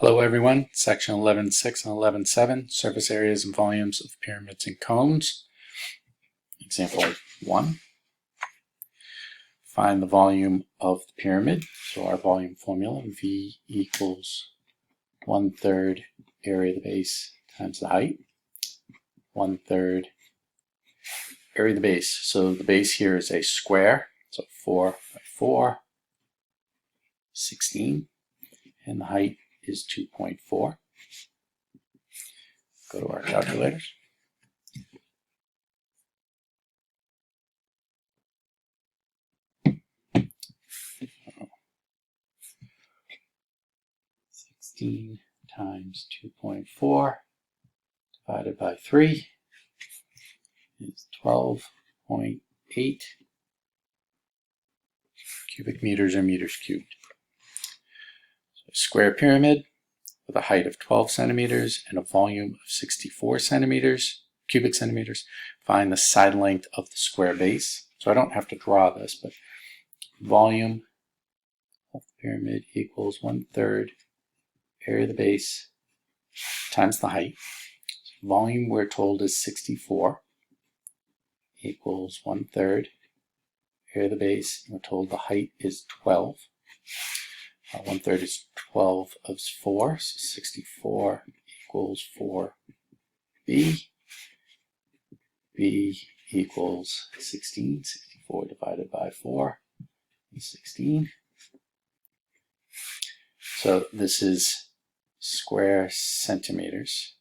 Hello everyone, section 11.6 and 11.7, surface areas and volumes of pyramids and cones. Example 1. Find the volume of the pyramid. So our volume formula, V equals 1/3 area of the base times the height. 1/3 area of the base. So the base here is a square, so 4 by 4, 16, and the height is 2.4. Go to our calculators. Times 2.4 divided by 3 is 12.8 cubic meters or meters cubed. So a square pyramid with a height of 12 centimeters and a volume of 64 cubic centimeters. Find the side length of the square base. So I don't have to draw this, but volume of the pyramid equals 1/3 area of the base times the height. So volume we're told is 64 equals 1/3 area of the base. We're told the height is 12. 1/3 is 12 of 4, so 64 equals 4b. b equals 16. 64 divided by 4 is 16. So this is square centimeters,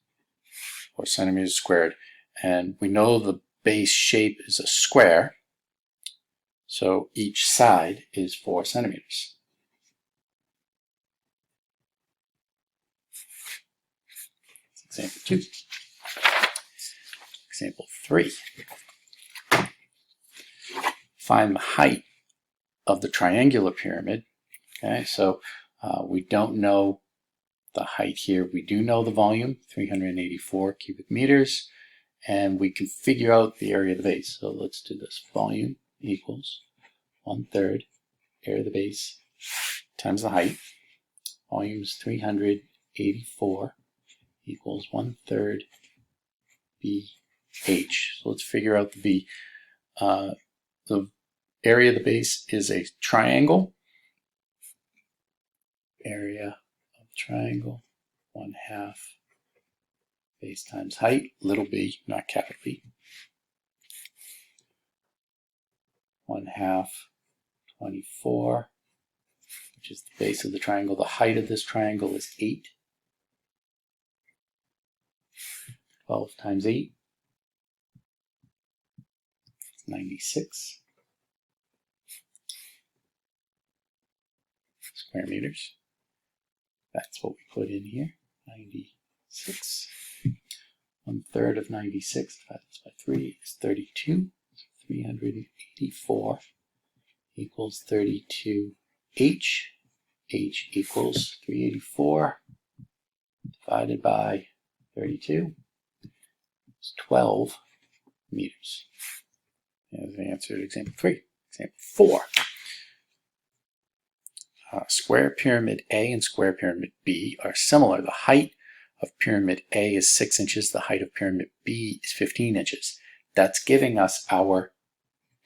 or centimeters squared, and we know the base shape is a square, so each side is 4 centimeters. Example 2. Example 3. Find the height of the triangular pyramid. Okay, so we don't know the height here. We do know the volume, 384 cubic meters, and we can figure out the area of the base. So let's do this. Volume equals 1/3 area of the base times the height. Volume is 384 equals 1/3 BH. So let's figure out the B. The area of the base is a triangle. Area of the triangle, 1/2 base times height, little b, not capital B. 1/2, 24, which is the base of the triangle. The height of this triangle is 8. 12 times 8 is 96 square meters. That's what we put in here, 96. 1/3 of 96 divided by 3 is 32. So 384 equals 32H. H equals 384 divided by 32 is 12 meters. There's the answer to example 3. Example 4. Square pyramid A and square pyramid B are similar. The height of pyramid A is 6 inches. The height of pyramid B is 15 inches. That's giving us our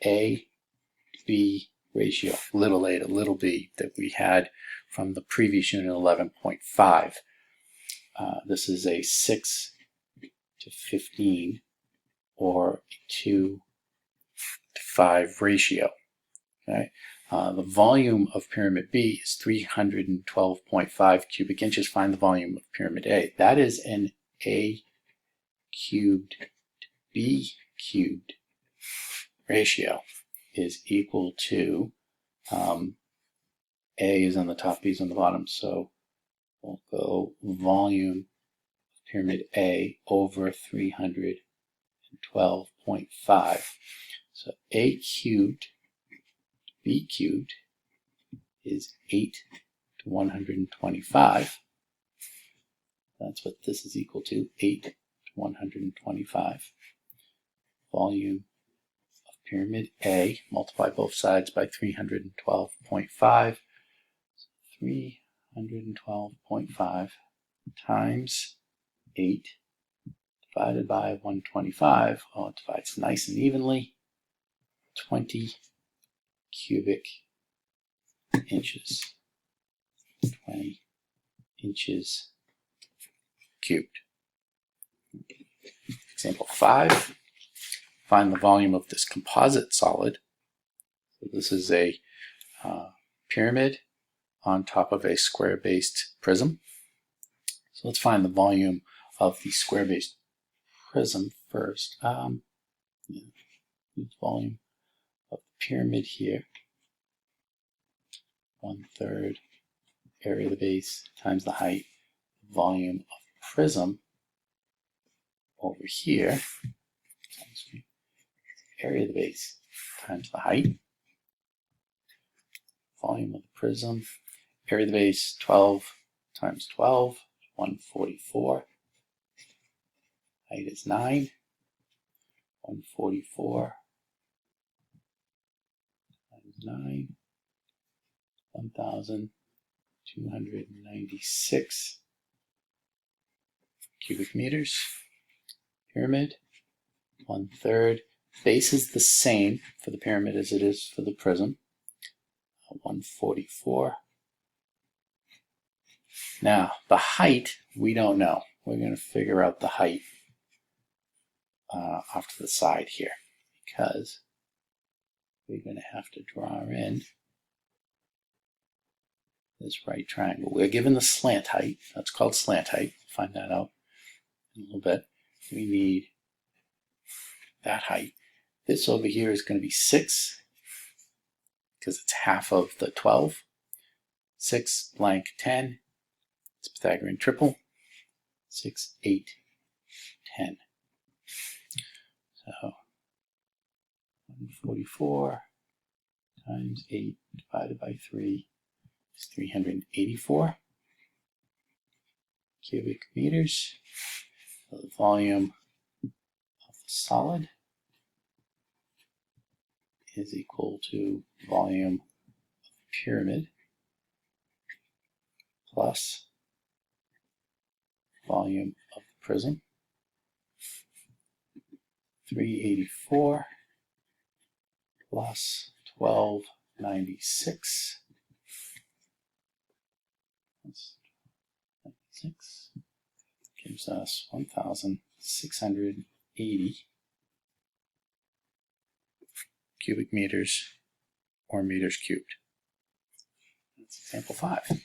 A-B ratio, little a to little b, that we had from the previous unit 11.5. This is a 6 to 15 or 2 to 5 ratio. Okay? The volume of pyramid B is 312.5 cubic inches. Find the volume of pyramid A. That is an A cubed to B cubed ratio is equal to, A is on the top, B is on the bottom, so we'll go volume of pyramid A over 312.5. So A cubed B cubed is 8 to 125. That's what this is equal to, 8 to 125. Volume of pyramid A, multiply both sides by 312.5. So 312.5 times 8 divided by 125. Oh, it divides nice and evenly. 20 cubic inches. 20 inches cubed. Example 5. Find the volume of this composite solid. So this is a pyramid on top of a square-based prism. So let's find the volume of the square-based prism first. The volume of the pyramid here. 1/3 area of the base times the height. Volume of prism over here. Area of the base times the height. Volume of the prism. Area of the base, 12 times 12, 144. Height is 9. 144 times 9, 1,296 cubic meters. Pyramid, 1/3. Base is the same for the pyramid as it is for the prism. 144. Now, the height, we don't know. We're going to figure out the height off to the side here, because we're going to have to draw in this right triangle. We're given the slant height. That's called slant height. We'll find that out in a little bit. We need that height. This over here is going to be 6, because it's half of the 12. 6 blank 10. It's Pythagorean triple. 6, 8, 10. So 144 times 8 divided by 3 is 384 cubic meters. So the volume of the solid is equal to volume of the pyramid plus volume of the prism. 384 plus 1296 gives us 1,680 cubic meters or meters cubed. That's example 5.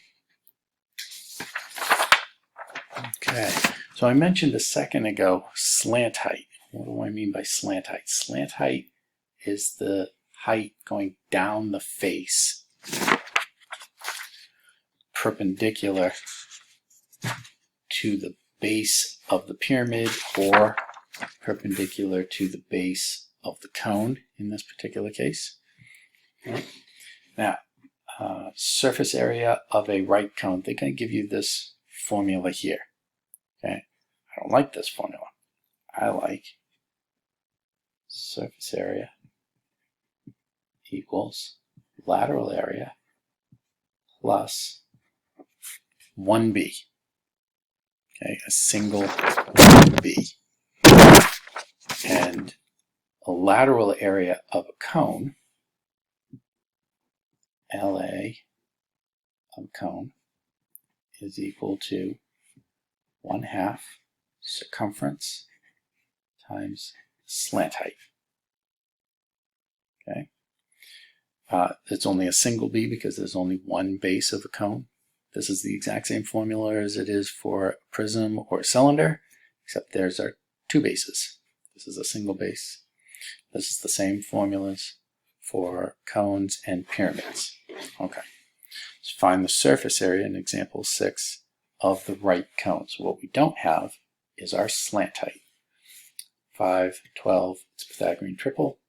Okay, so I mentioned a second ago slant height. What do I mean by slant height? Slant height is the height going down the face, perpendicular to the base of the pyramid or perpendicular to the base of the cone in this particular case. Okay. Now, surface area of a right cone, they're going to give you this formula here. Okay, I don't like this formula. I like surface area equals lateral area plus 1b. Okay, a single 1b. And a lateral area of a cone, LA of a cone, is equal to 1/2 circumference times slant height. Okay, it's only a single b because there's only one base of a cone. This is the exact same formula as it is for a prism or a cylinder, except there's our two bases. This is a single base. This is the same formulas for cones and pyramids. Okay, let's find the surface area in example 6 of the right cone. So what we don't have is our slant height. 5, 12, it's Pythagorean triple,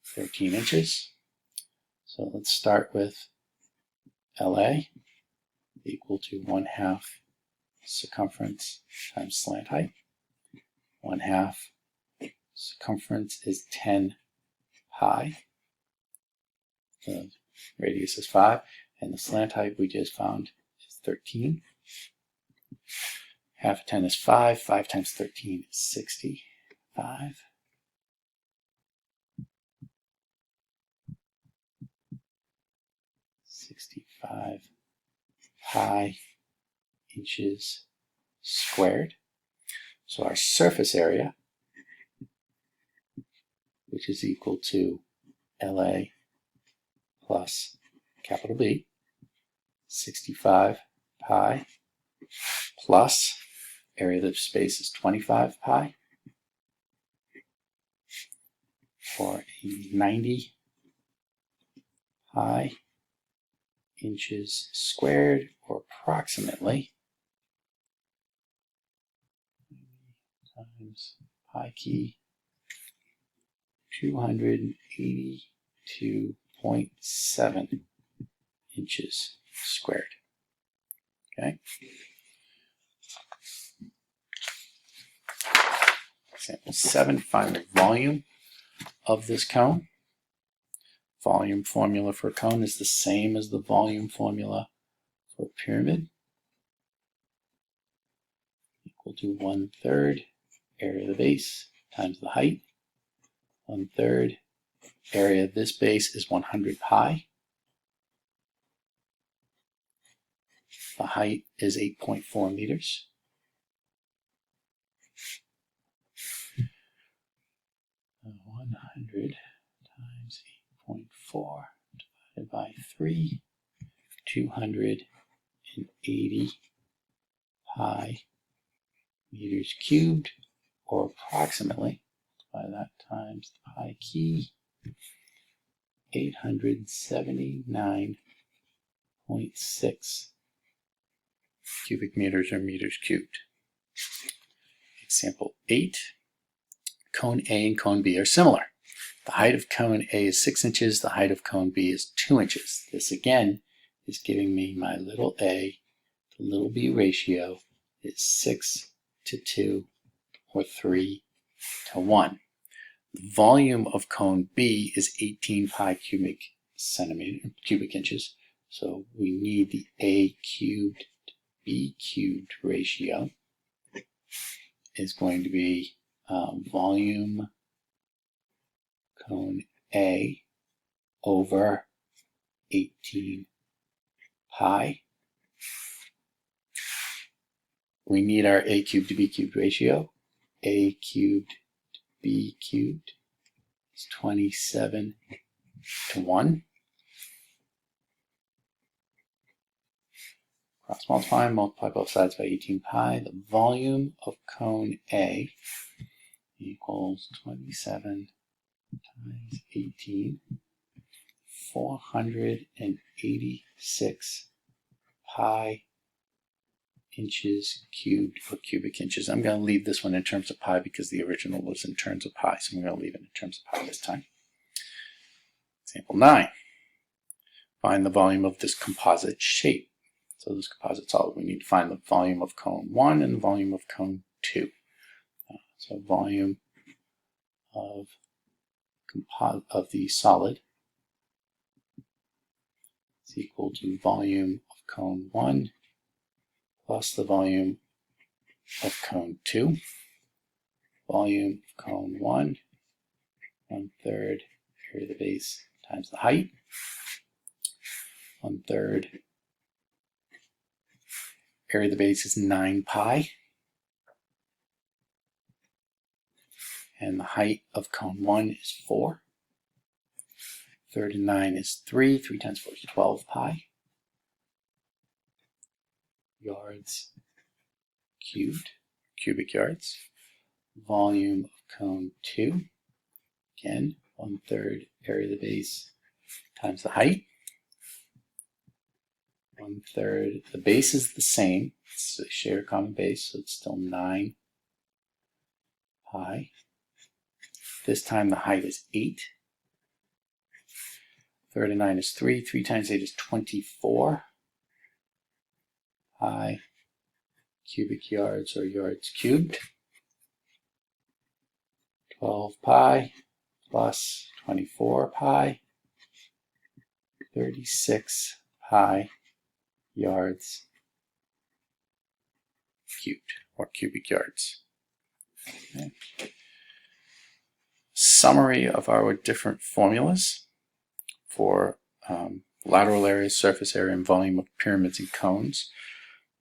13 inches. So let's start with LA equal to 1/2 circumference times slant height. 1/2 circumference is 10 pi. The radius is 5, and the slant height we just found is 13. Half of 10 is 5. 5 times 13 is 65. Pi inches squared. So our surface area, which is equal to LA plus capital B, 65 pi plus area of the space is 25 pi, for 90 pi inches squared, or approximately times pi key 282.7 inches squared. Okay. Example 7, find the volume of this cone. Volume formula for a cone is the same as the volume formula for a pyramid. Equal to 1/3 area of the base times the height. 1/3 area of this base is 100 pi. The height is 8.4 meters. So 100 times 8.4 divided by 3, 280 pi meters cubed, or approximately, by that times the pi key, 879.6 cubic meters or meters cubed. Example 8, cone A and cone B are similar. The height of cone A is 6 inches, the height of cone B is 2 inches. This again is giving me my little a to little b ratio is 6 to 2 or 3 to 1. The volume of cone B is 18 pi cubic inches. So we need the a cubed to b cubed ratio is going to be volume cone A over 18 pi. We need our a cubed to b cubed ratio. A cubed to b cubed is 27 to 1. Cross multiply, multiply both sides by 18 pi. The volume of cone A equals 27 times 18, 486 pi inches cubed or cubic inches. I'm going to leave this one in terms of pi because the original was in terms of pi, so I'm going to leave it in terms of pi this time. Example 9. Find the volume of this composite shape. So this composite solid, we need to find the volume of cone 1 and the volume of cone 2. So volume of the solid is equal to volume of cone 1 plus the volume of cone 2. Volume of cone 1, 1/3 area of the base times the height. 1/3 area of the base is 9 pi. And the height of cone 1 is 4. 1/3 of 9 is 3. 3 times 4 is 12 pi. Yards cubed, cubic yards. Volume of cone 2. Again, 1/3 area of the base times the height. 1/3, the base is the same. It's a shared common base, so it's still 9 pi. This time the height is 8. 1/3 of 9 is 3. 3 times 8 is 24 pi cubic yards or yards cubed. 12 pi plus 24 pi, 36 pi yards cubed, or cubic yards. Okay. Summary of our different formulas for lateral area, surface area, and volume of pyramids and cones.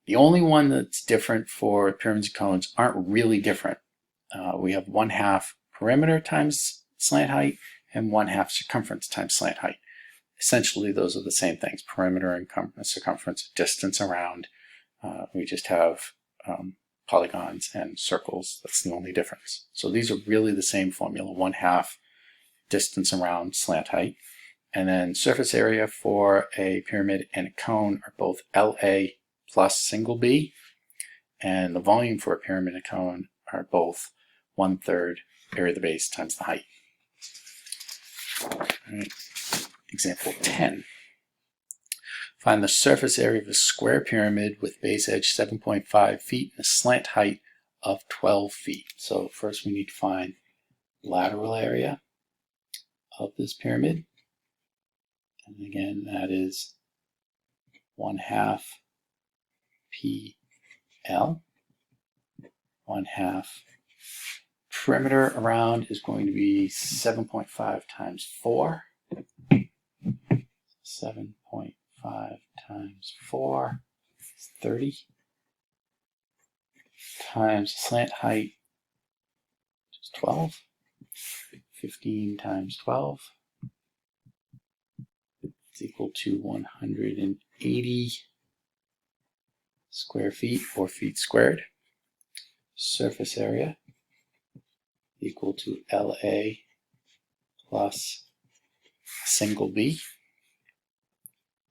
The only one that's different for pyramids and cones aren't really different. We have 1/2 perimeter times slant height and 1/2 circumference times slant height. Essentially, those are the same things, perimeter and circumference, distance around. We just have polygons and circles. That's the only difference. So these are really the same formula, 1/2 distance around slant height. And then surface area for a pyramid and a cone are both LA plus single B. And the volume for a pyramid and a cone are both 1/3 area of the base times the height. All right. Example 10. Find the surface area of a square pyramid with base edge 7.5 feet and a slant height of 12 feet. So first we need to find lateral area of this pyramid. And again, that is 1/2 PL. 1/2 perimeter around is going to be 7.5 times 4. 7.5 times 4 is 30. Times slant height is 12. 15 times 12 is equal to 180 square feet, or feet squared. Surface area equal to LA plus single B.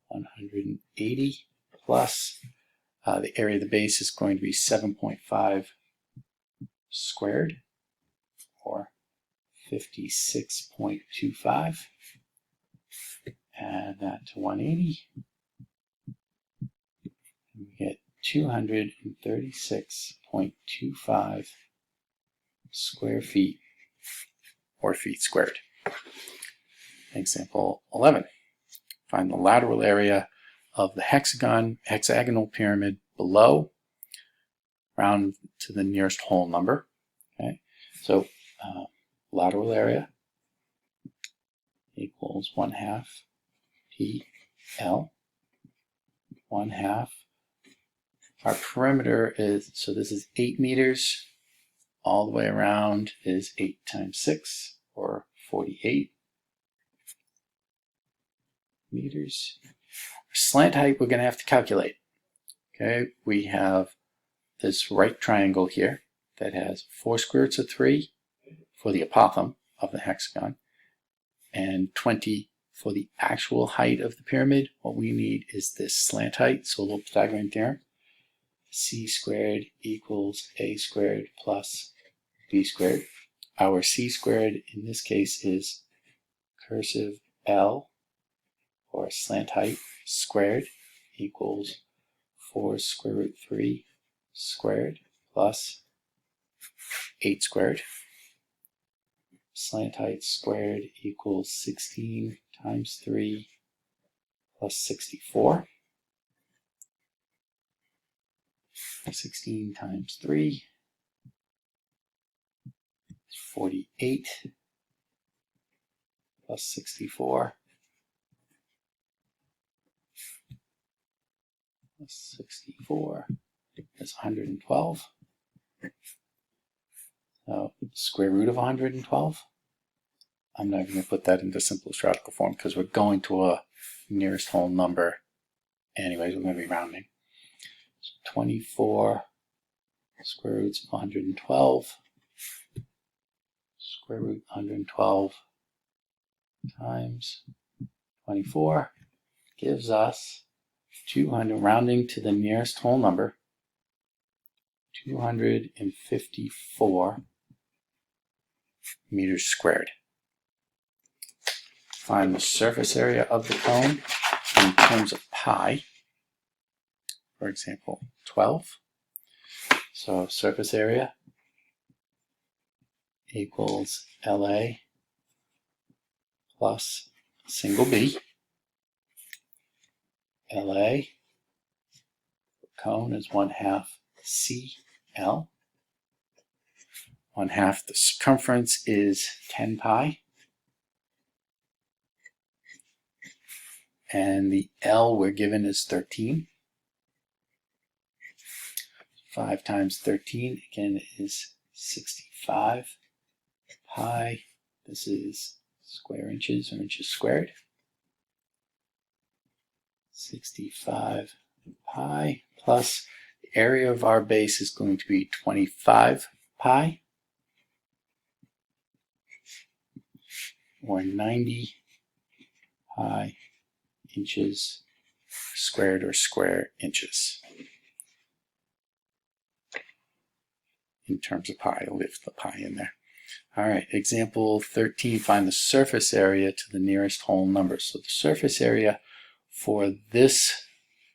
180 plus the area of the base is going to be 7.5 squared, or 56.25. Add that to 180. And we get 236.25 square feet, or feet squared. Example 11. Find the lateral area of the hexagonal pyramid below, round to the nearest whole number. Okay, so lateral area equals 1/2 PL. 1/2. Our perimeter is, so this is 8 meters. All the way around is 8 times 6, or 48 meters. Our slant height we're going to have to calculate. Okay, we have this right triangle here that has 4 square roots of 3 for the apothem of the hexagon and 20 for the actual height of the pyramid. What we need is this slant height, so a little Pythagorean theorem. C squared equals A squared plus B squared. Our C squared in this case is cursive L, or slant height, squared equals 4 square root 3 squared plus 8 squared. Slant height squared equals 16 times 3 plus 64. 16 times 3 is 48 plus 64 plus 64 is 112. So square root of 112. I'm not going to put that into simplest radical form because we're going to a nearest whole number. Anyways, we're going to be rounding. So 24 square roots of 112. Square root 112 times 24 gives us 200, rounding to the nearest whole number, 254 meters squared. Find the surface area of the cone in terms of pi. For example, 12. So surface area equals LA plus single B. LA, cone is 1/2 CL. 1/2 the circumference is 10 pi. And the L we're given is 13. 5 times 13 again is 65 pi. This is square inches or inches squared. 65 pi plus the area of our base is going to be 25 pi, or 90 pi inches squared, or square inches. In terms of pi, I'll leave the pi in there. All right, example 13, find the surface area to the nearest whole number. So the surface area for this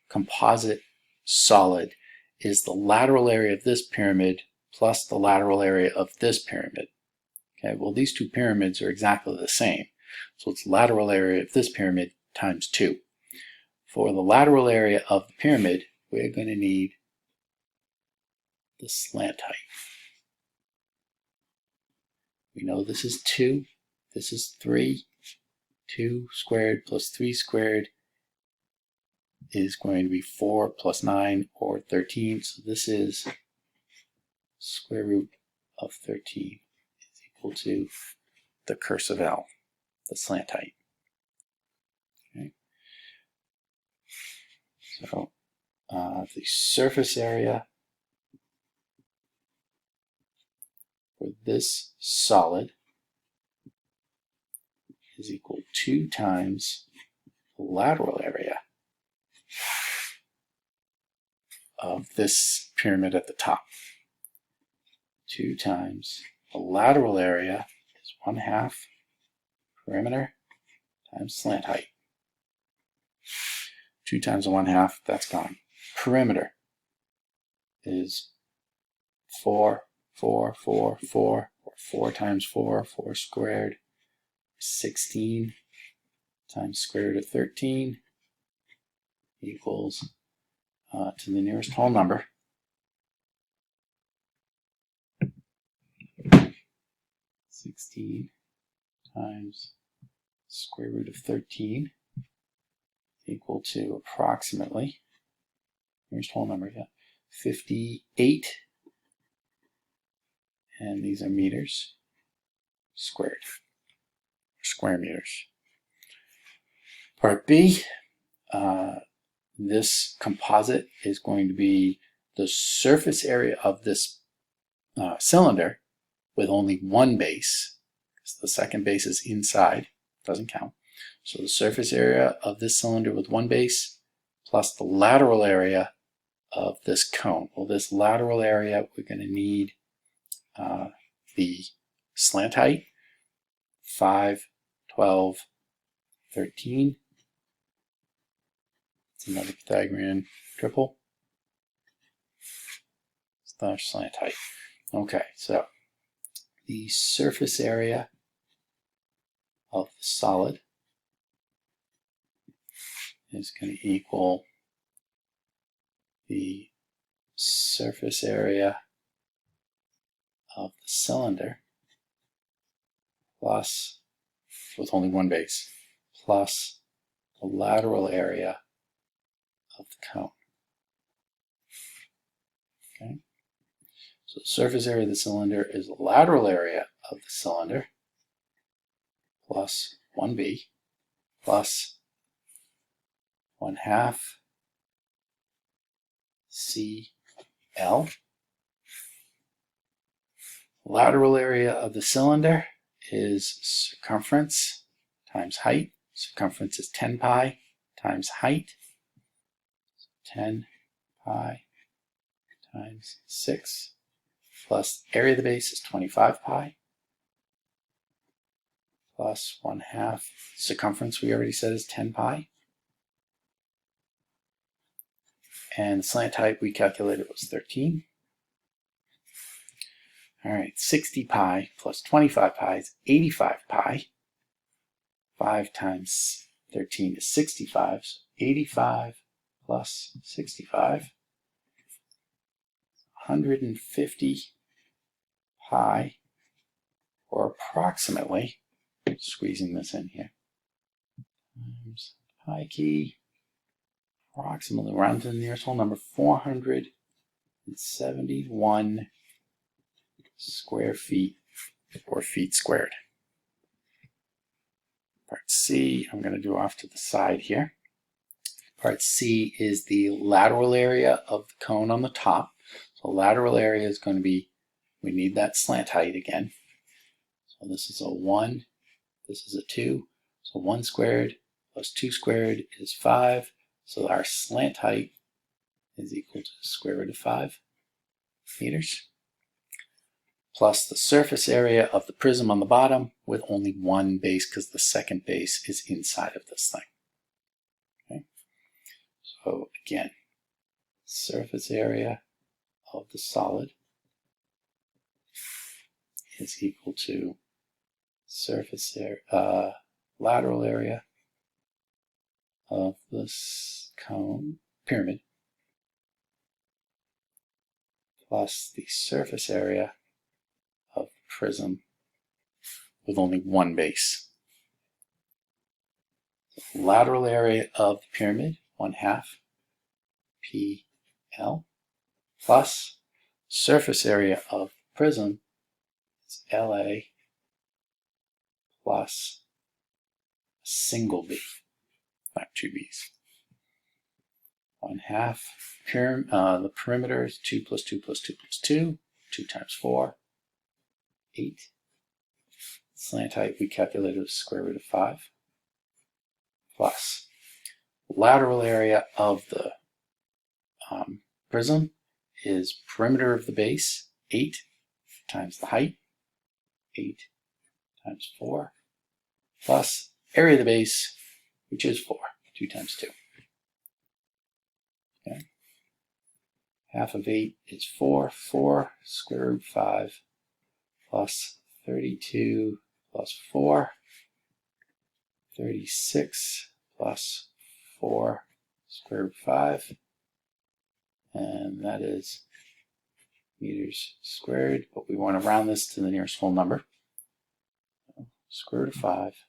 composite solid is the lateral area of this pyramid plus the lateral area of this pyramid. Okay, well, these two pyramids are exactly the same. So it's lateral area of this pyramid times 2. For the lateral area of the pyramid, we're going to need the slant height. We know this is 2, this is 3. 2 squared plus 3 squared is going to be 4 plus 9, or 13. So this is square root of 13 is equal to the cursive L, the slant height. Okay. So the surface area for this solid is equal to 2 times the lateral area of this pyramid at the top. 2 times the lateral area is 1/2 perimeter times slant height. 2 times the 1/2, that's gone. Perimeter is 4, 4, 4, 4, or 4 times 4, 4 squared, 16 times square root of 13 equals to the nearest whole number, 16 times square root of 13 equal to approximately, nearest whole number, 58, and these are meters squared, or square meters. Part B, this composite is going to be the surface area of this cylinder with only one base, because the second base is inside, doesn't count. So the surface area of this cylinder with one base plus the lateral area of this cone. Well, this lateral area, we're going to need the slant height, 5, 12, 13. It's another Pythagorean triple / slant height. Okay, so the surface area of the solid is going to equal the surface area of the cylinder plus, with only one base, plus the lateral area of the cone. Okay, so the surface area of the cylinder is the lateral area of the cylinder plus 1b plus 1/2 CL. Lateral area of the cylinder is circumference times height. Circumference is 10 pi times height. 10 pi times 6 plus area of the base is 25 pi plus 1/2. Circumference we already said is 10 pi. And slant height we calculated was 13. All right, 60 pi plus 25 pi is 85 pi. 5 times 13 is 65. So 85 plus 65 150 pi, or approximately, squeezing this in here, times pi key, approximately, round to the nearest whole number, 471 square feet, or feet squared. Part C, I'm going to do off to the side here. Part C is the lateral area of the cone on the top. So lateral area is going to be, we need that slant height again. So this is a 1, this is a 2. So 1 squared plus 2 squared is 5. So our slant height is equal to the square root of 5 meters. Plus the surface area of the prism on the bottom with only one base because the second base is inside of this thing. Okay. So again, surface area of the solid is equal to surface area, lateral area of this cone, pyramid, plus the surface area of the prism with only one base. The lateral area of the pyramid, 1/2 PL, plus surface area of the prism is LA plus a single B, not two B's. 1/2 the perimeter is 2 plus 2 plus 2 plus 2, 2 times 4, 8. Slant height we calculated was square root of 5, plus lateral area of the prism is perimeter of the base, 8 times the height, 8 times 4, plus area of the base, which is 4, 2 times 2. Okay. 1/2 of 8 is 4, 4 square root 5 plus 32 plus 4, 36 plus 4 square root 5, and that is meters squared, but we want to round this to the nearest whole number. So square root of 5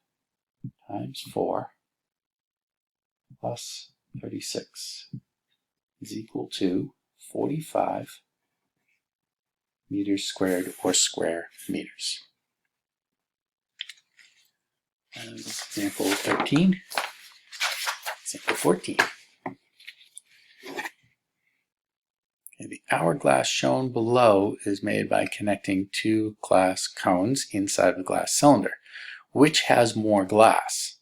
times 4 plus 36 is equal to 45 meters squared, or square meters. And example 13, example 14. Okay, the hourglass shown below is made by connecting two glass cones inside of a glass cylinder. Which has more glass?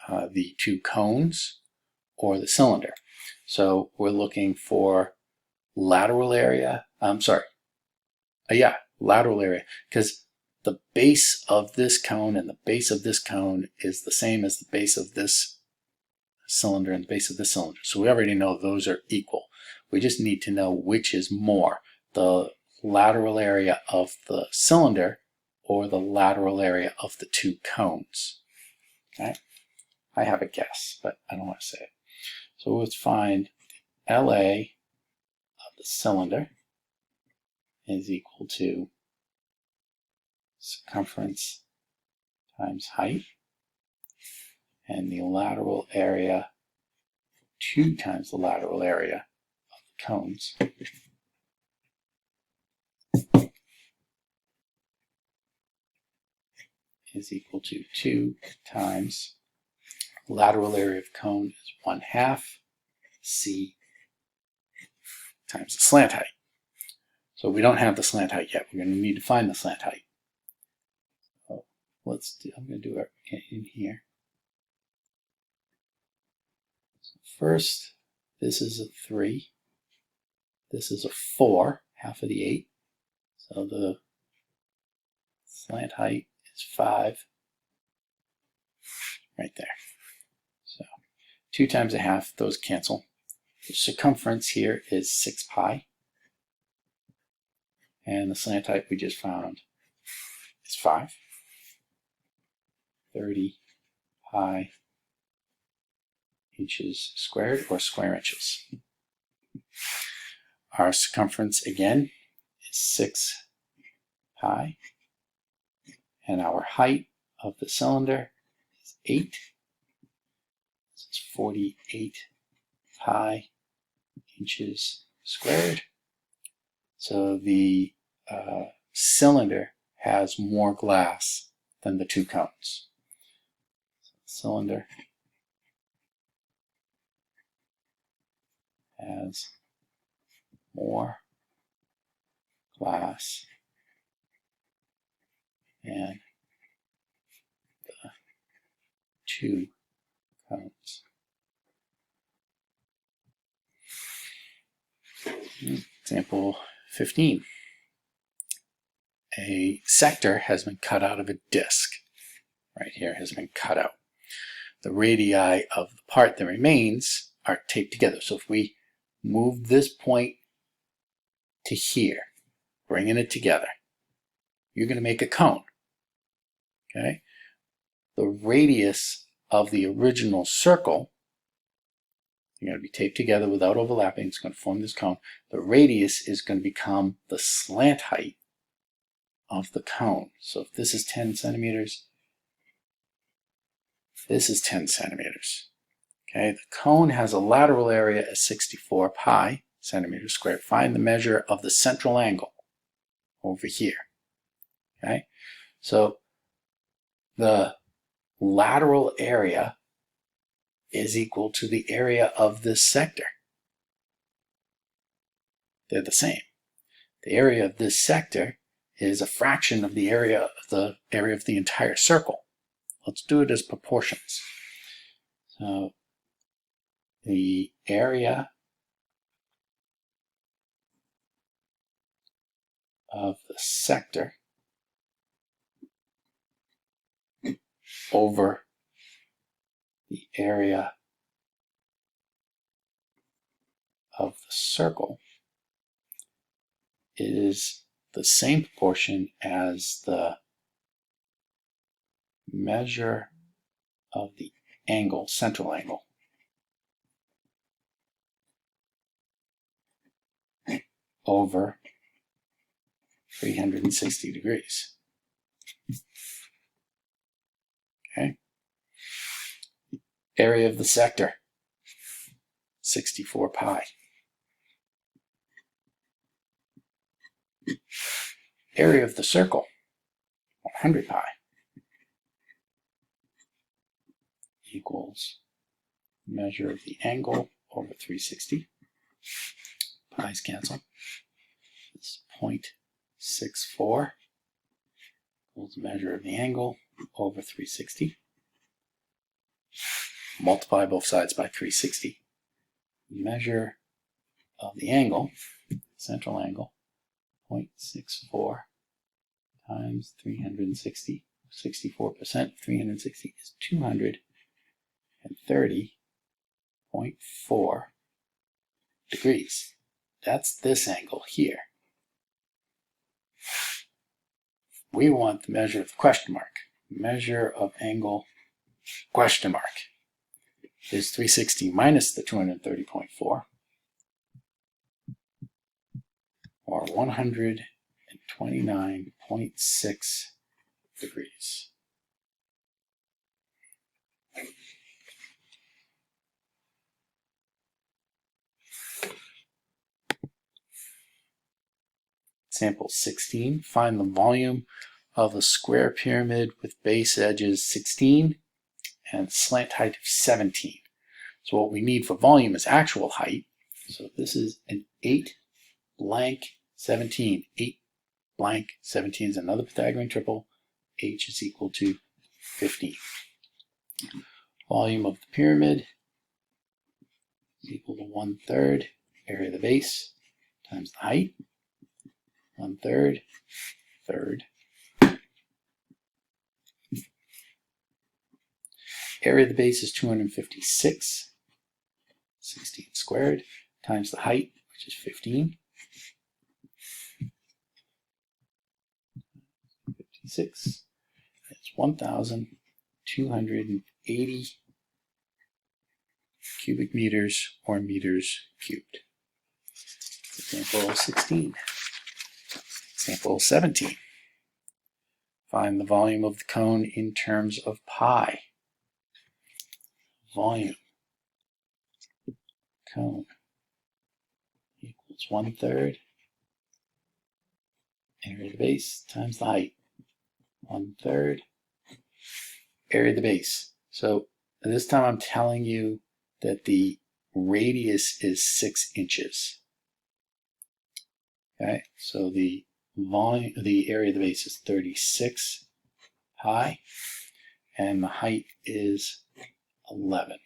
The two cones or the cylinder? So we're looking for lateral area, lateral area, because the base of this cone and the base of this cone is the same as the base of this cylinder and the base of this cylinder. So we already know those are equal. We just need to know which is more, the lateral area of the cylinder or the lateral area of the two cones. Okay? I have a guess, but I don't want to say it. So let's find LA of the cylinder is equal to circumference times height, and the lateral area, 2 times the lateral area of the cones, is equal to 2 times lateral area of cone is 1/2 C times the slant height. So we don't have the slant height yet. We're going to need to find the slant height. So I'm going to do it in here. So first, this is a 3. This is a 4, 1/2 of the 8. So the slant height is 5 right there. So 2 times 1/2, those cancel. The circumference here is 6 pi. And the slant height we just found is 5. 30 pi inches squared, or square inches. Our circumference again is 6 pi, and our height of the cylinder is 8. This is 48 pi inches squared. So the cylinder has more glass than the two cones. So the cylinder has more glass than the two cones. Example 15. A sector has been cut out of a disc. Right here has been cut out. The radii of the part that remains are taped together. So if we move this point to here, bringing it together, you're going to make a cone. Okay? The radius of the original circle, you're going to be taped together without overlapping. It's going to form this cone. The radius is going to become the slant height of the cone. So if this is 10 centimeters, this is 10 centimeters. Okay, the cone has a lateral area of 64 pi centimeters squared. Find the measure of the central angle over here. Okay, so the lateral area is equal to the area of this sector. They're the same. The area of this sector is a fraction of the area of the entire circle. Let's do it as proportions. So the area of the sector over the area of the circle is the same proportion as the measure of the angle, central angle, over 360 degrees. Okay. Area of the sector, 64 pi. Area of the circle, 100 pi, equals measure of the angle over 360. Pi's cancel. It's 0.64 equals measure of the angle over 360. Multiply both sides by 360. Measure of the angle, central angle, 0.64 times 360. 64% 360 is 230.4 degrees. That's this angle here. We want the measure of the question mark. Measure of angle question mark is 360 minus the 230.4, or 129.6 degrees. Example 16, find the volume of a square pyramid with base edges 16 and slant height of 17. So what we need for volume is actual height. So this is an 8 blank 17. 8 blank 17 is another Pythagorean triple. H is equal to 15. Volume of the pyramid is equal to 1/3 area of the base times the height. 1/3, third. Area of the base is 256, 16 squared, times the height, which is 15. 56. That's 1,280 cubic meters or meters cubed. Example 16. Example 17. Find the volume of the cone in terms of pi. Volume cone equals 1/3 area of the base times the height. 1/3 area of the base. So this time I'm telling you that the radius is 6 inches. Okay, so the volume, the area of the base is 36 pi, and the height is 11.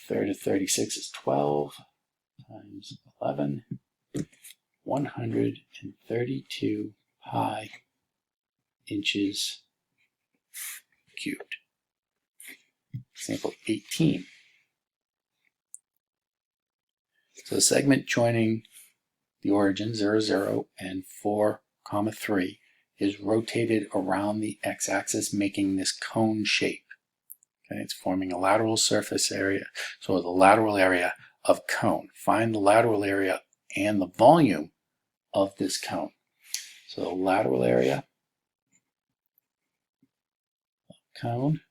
1/3 of 36 is 12 times 11, 132 pi inches cubed. Example 18. So the segment joining the origin 0, 0 and 4, 3 is rotated around the x-axis, making this cone shape. Okay, it's forming a lateral surface area, so the lateral area of cone. Find the lateral area and the volume of this cone. So the lateral area of cone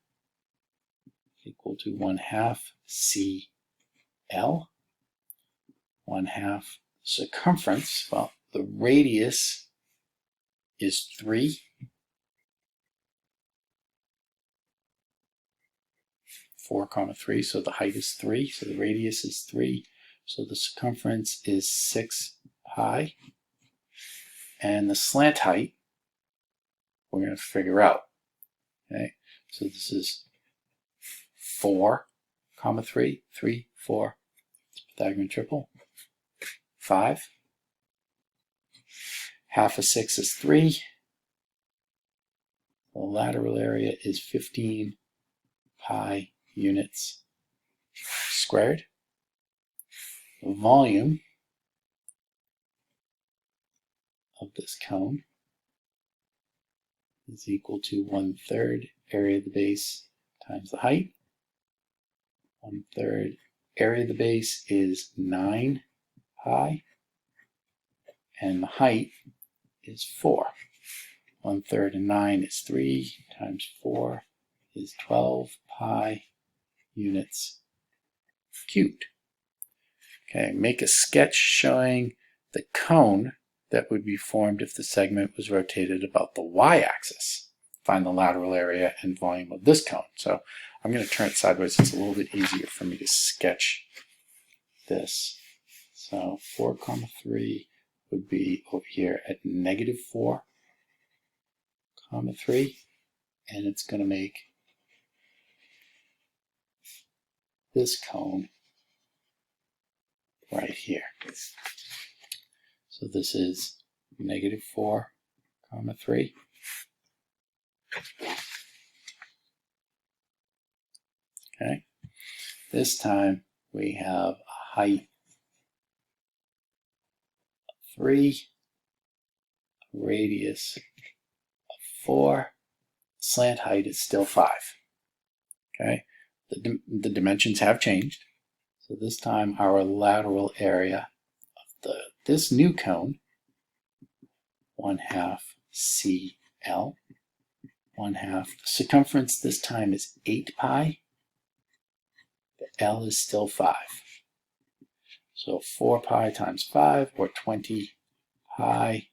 equal to 1/2 CL, 1/2 circumference. Well, the radius is 3. 4, 3, so the height is 3, so the radius is 3, so the circumference is 6 pi, and the slant height we're going to figure out. Okay, so this is 4, 3, 3, 4, Pythagorean triple, 5. Half of 6 is 3. The lateral area is 15 pi units squared. The volume of this cone is equal to 1/3 area of the base times the height. 1/3 area of the base is 9 pi, and the height is 4. 1/3 and 9 is 3 times 4 is 12 pi units cubed. Okay, make a sketch showing the cone that would be formed if the segment was rotated about the y-axis. Find the lateral area and volume of this cone. So I'm going to turn it sideways. It's a little bit easier for me to sketch this. So 4, 3 would be over here at -4, 3, and it's going to make this cone right here. So this is -4, 3. Okay. This time we have a height of 3, a radius of 4, slant height is still 5. Okay. The dimensions have changed. So this time our lateral area of this new cone, 1/2 CL, 1/2. The circumference this time is 8 pi. The L is still 5. So 4 pi times 5, or 20 pi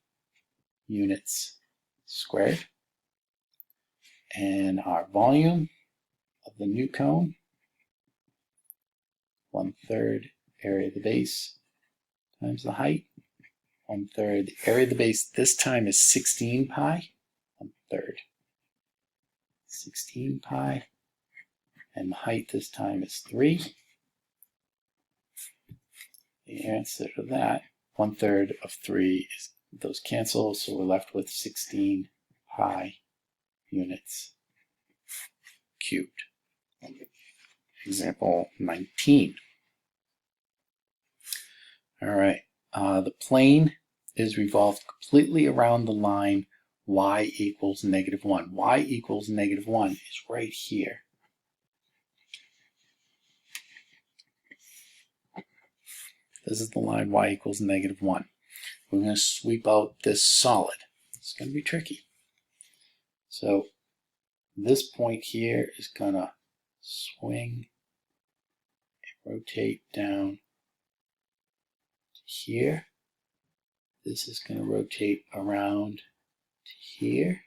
units squared. And our volume of the new cone, 1/3 area of the base times the height. 1/3. The area of the base this time is 16 pi. 1/3. 16 pi. And the height this time is 3. The answer to that, 1/3 of 3 is, those cancel, so we're left with 16 pi units cubed. Example 19. All right, the plane is revolved completely around the line y equals -1. Y equals -1 is right here. This is the line y equals -1. We're going to sweep out this solid. It's going to be tricky. So this point here is going to swing and rotate down to here. This is going to rotate around to here.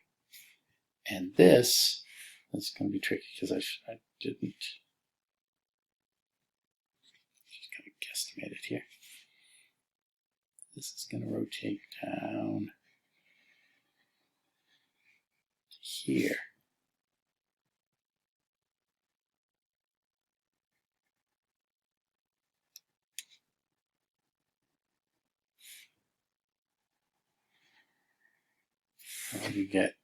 And this is going to be tricky because I didn't just kind of guesstimate it here. This is going to rotate down to here. And you get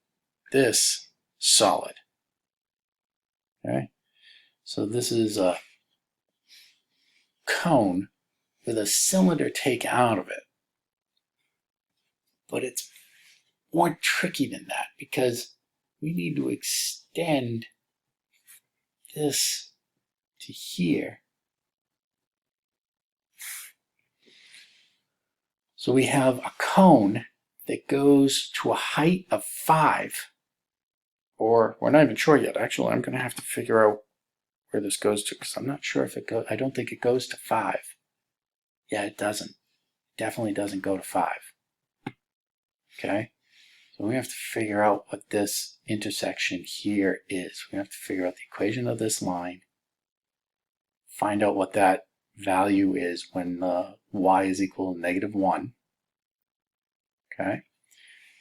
this solid. Okay, so this is a cone with a cylinder taken out of it. But it's more tricky than that because we need to extend this to here. So we have a cone that goes to a height of 5, or we're not even sure yet. Actually, I'm going to have to figure out where this goes to because I'm not sure if it goes. I don't think it goes to 5. Yeah, it doesn't. It definitely doesn't go to 5. Okay, so we have to figure out what this intersection here is. We have to figure out the equation of this line, find out what that value is when y is equal to -1. Okay,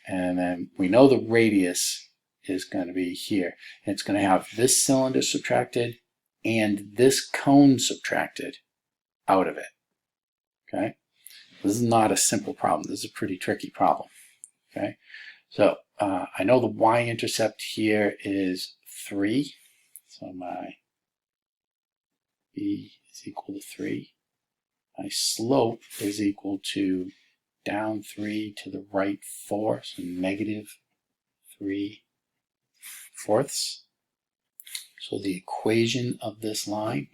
and then we know the radius is going to be here. And it's going to have this cylinder subtracted and this cone subtracted out of it. Okay, this is not a simple problem. This is a pretty tricky problem. Okay, so I know the y-intercept here is 3. So my b is equal to 3. My slope is equal to down 3 to the right 4, so -3/4. So the equation of this line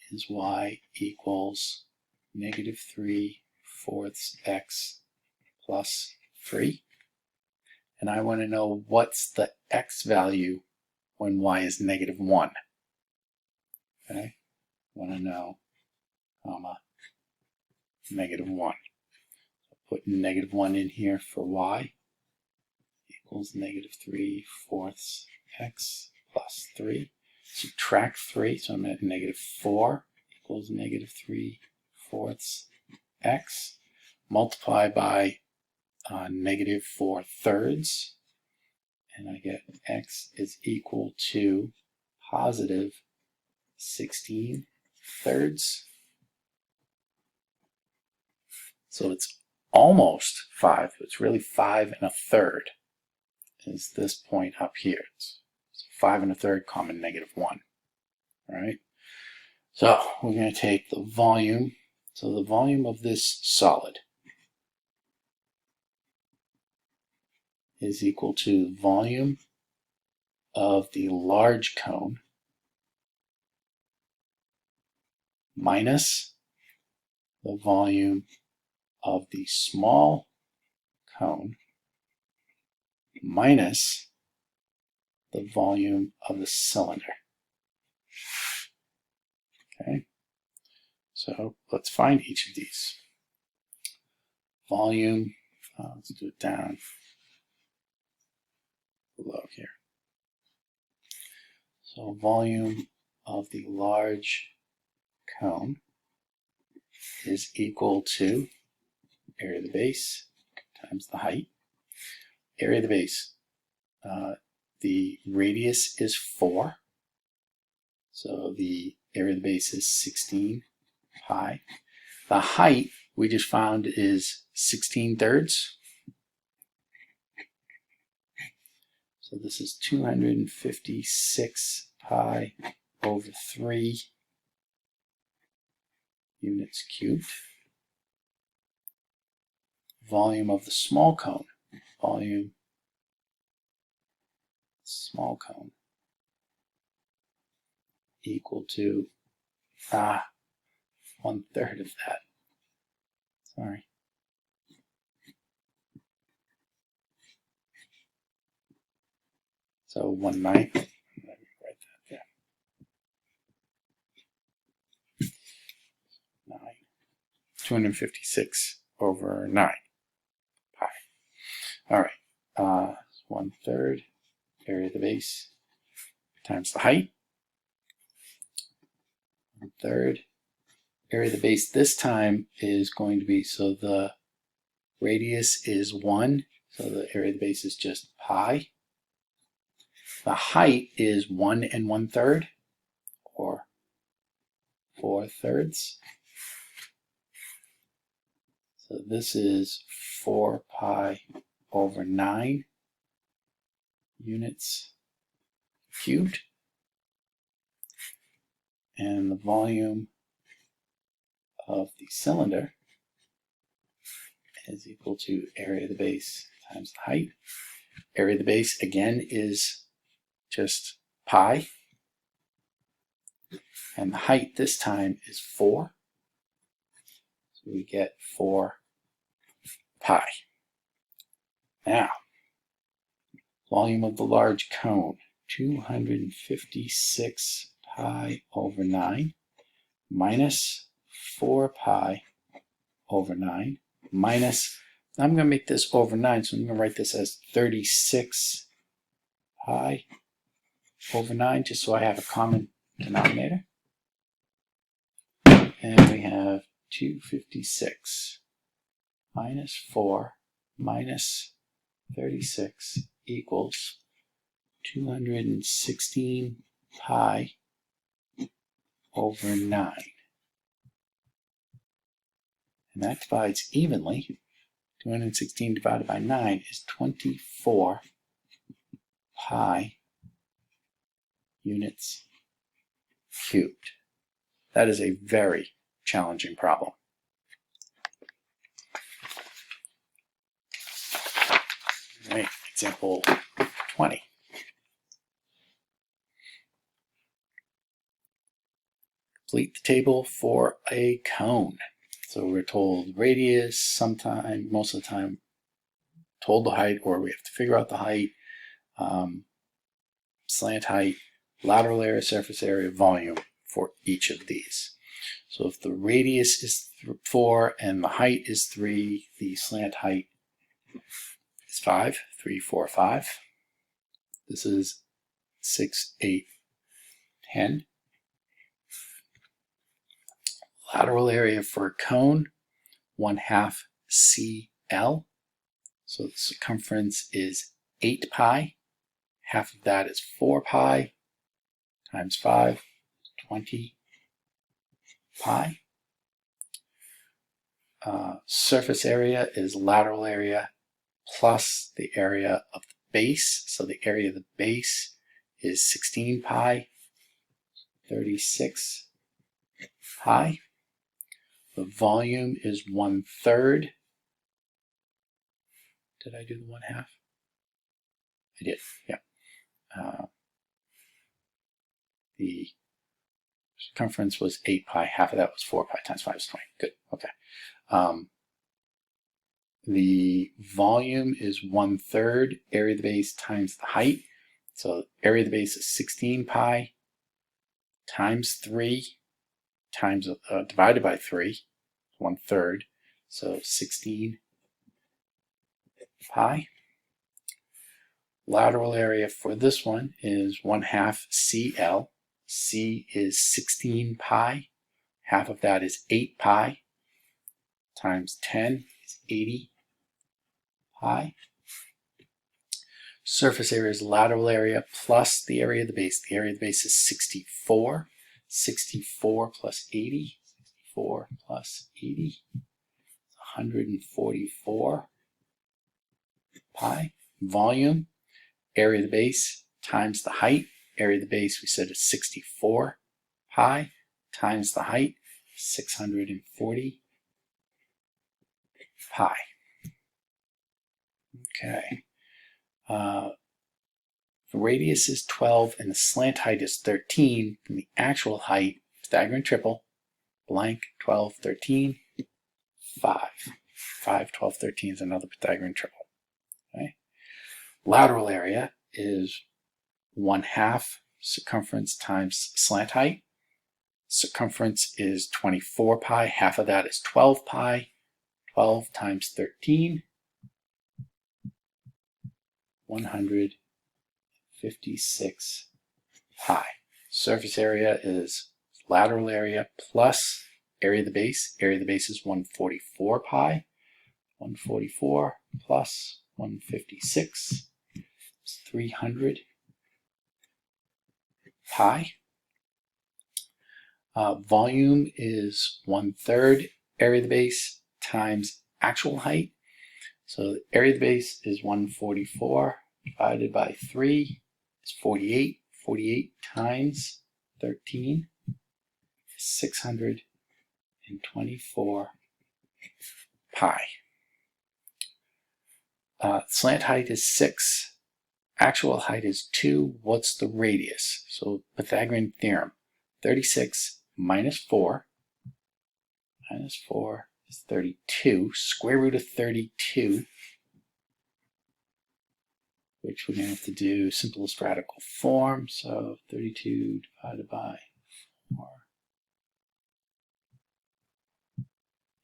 is y equals -3/4 x plus 3. And I want to know what's the x value when y is -1. Okay, I want to know, comma, -1. Put -1 in here for y equals -3/4 x plus 3. Subtract 3, so I'm at -4 equals -3/4 x. Multiply by -4/3, and I get x is equal to positive 16/3. So it's almost 5. It's really 5 1/3 is this point up here. It's 5 1/3 common -1. All right. So we're going to take the volume. So the volume of this solid is equal to the volume of the large cone minus the volume of the small cone minus the volume of the cylinder. Okay, so let's find each of these. Volume, let's do it down below here. So volume of the large cone is equal to area of the base times the height. Area of the base, the radius is 4. So the area of the base is 16 pi. The height we just found is 16/3. So this is 256 pi over 3 units cubed. Volume of the small cone. Volume small cone equal to 1/3 of that. Sorry. So 1/9. Let me write that there. 9. 256 over 9 pi. All right. 1/3 area of the base times the height. 1/3 area of the base this time is going to be, so the radius is 1, so the area of the base is just pi. The height is 1 1/3, or 4/3. So this is 4 pi over 9 units cubed. And the volume of the cylinder is equal to area of the base times the height. Area of the base, again, is just pi. And the height this time is 4. So we get 4 pi. Now, volume of the large cone, 256 pi over 9 minus 4 pi over 9 minus, I'm going to make this over 9, so I'm going to write this as 36 pi over 9, just so I have a common denominator. And we have 256 minus 4 minus 36 equals 216 pi over 9. And that divides evenly. 216 divided by 9 is 24 pi units cubed. That is a very challenging problem. All right, example 20. Complete the table for a cone. So we're told radius, sometime, most of the time, told the height, or we have to figure out the height, slant height, lateral area, surface area, volume for each of these. So if the radius is 4 and the height is 3, the slant height is 5, 3, 4, 5. This is 6, 8, 10. Lateral area for a cone, 1/2 CL. So the circumference is 8 pi. Half of that is 4 pi times 5, 20 pi. Surface area is lateral area plus the area of the base. So the area of the base is 16 pi, 36 pi. The volume is 1/3. Did I do the 1/2? I did, yeah. The circumference was 8 pi. Half of that was 4 pi times 5 is 20. Good, okay. The volume is 1/3 area of the base times the height. So area of the base is 16 pi times 3 times divided by 3, 1/3. So 16 pi. Lateral area for this one is 1/2 CL. C is 16 pi. Half of that is 8 pi times 10 is 80 pi. Surface area is lateral area plus the area of the base. The area of the base is 64. 64 plus 80. 64 plus 80. 144 pi. Volume, area of the base times the height. Area of the base, we said, is 64 pi times the height, 640 pi. Okay. The radius is 12 and the slant height is 13. And the actual height, Pythagorean triple, blank, 12, 13, 5. 5, 12, 13 is another Pythagorean triple. Okay. Lateral area is 1/2 circumference times slant height. Circumference is 24 pi. Half of that is 12 pi. 12 times 13, 156 pi. Surface area is lateral area plus area of the base. Area of the base is 144 pi. 144 plus 156 is 300 pi. Volume is 1/3 area of the base times actual height. So the area of the base is 144 divided by 3 is 48. 48 times 13 is 624 pi. Slant height is 6. Actual height is 2. What's the radius? So Pythagorean theorem. 36 minus 4. Minus 4 is 32. Square root of 32, which we're going to have to do simplest radical form. So 32 divided by 4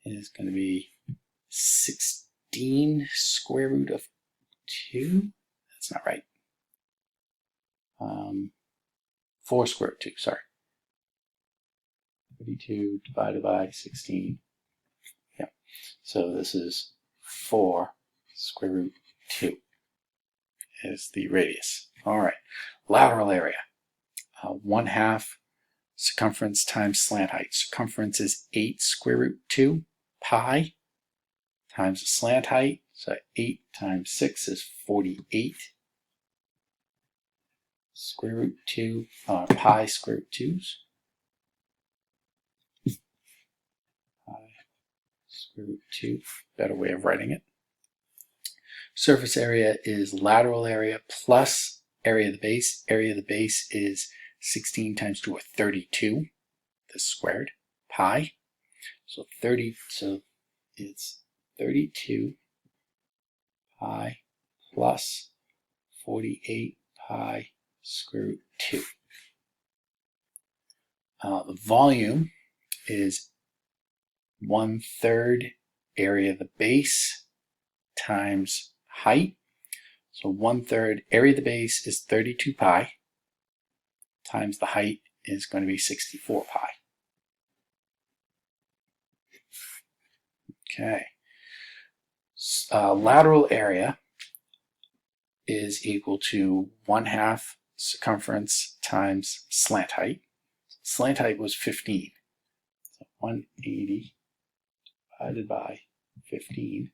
is going to be 16 square root of 2. That's not right. 4 square root 2, sorry. 32 divided by 16. Yeah. So this is 4 square root 2 is the radius. All right. Lateral area. 1/2 circumference times slant height. Circumference is 8 square root 2 pi times the slant height. So 8 times 6 is 48 square root 2 pi square root 2's. Square root 2, better way of writing it. Surface area is lateral area plus area of the base. Area of the base is 16 times 2 or 32, this squared, pi. So it's 32 pi plus 48 pi square root 2. The volume is 1/3 area of the base times height. So 1/3 area of the base is 32 pi times the height is going to be 64 pi. Okay. Lateral area is equal to 1/2 circumference times slant height. Slant height was 15. So 180 divided by 15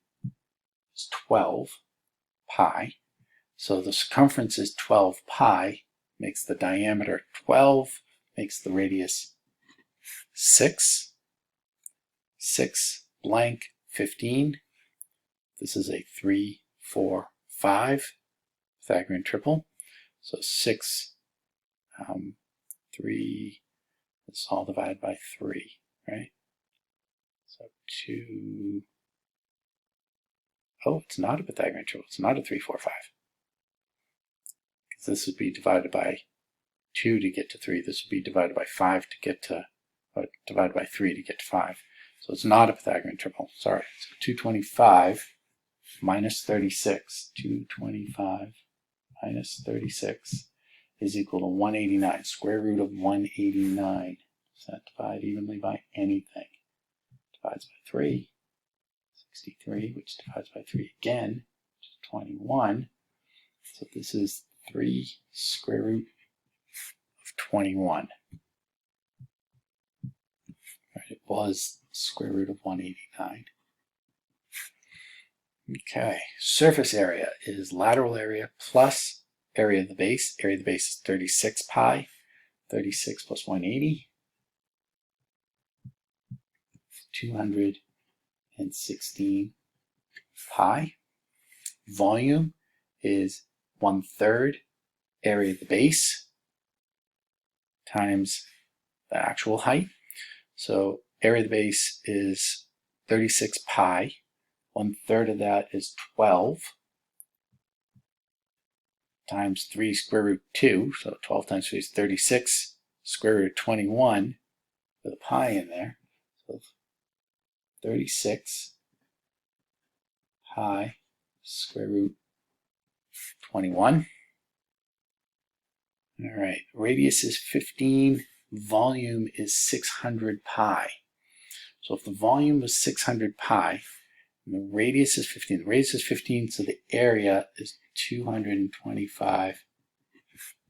is 12 pi. So the circumference is 12 pi, makes the diameter 12, makes the radius 6. 6 blank 15. This is a 3, 4, 5 Pythagorean triple. So 6, 3, this is all divided by 3, right? So 2, oh, it's not a Pythagorean triple. It's not a 3, 4, 5. Because this would be divided by 2 to get to 3. This would be divided by 5 to get to, divided by 3 to get to 5. So it's not a Pythagorean triple. Sorry. So 225 minus 36. 225 minus 36 is equal to 189. Square root of 189. Does that divide evenly by anything? Divides by 3. 63, which divides by 3 again, which is 21. So this is 3 square root of 21. Right, it was square root of 189. Okay, surface area is lateral area plus area of the base. Area of the base is 36 pi. 36 plus 180. 216 pi. Volume is 1/3 area of the base times the actual height. So area of the base is 36 pi. 1/3 of that is 12 times 3 square root 2. So 12 times 3 is 36 square root 21 with a pi in there. So 36 pi square root 21. All right, radius is 15, volume is 600 pi. So if the volume was 600 pi, and the radius is 15, so the area is 225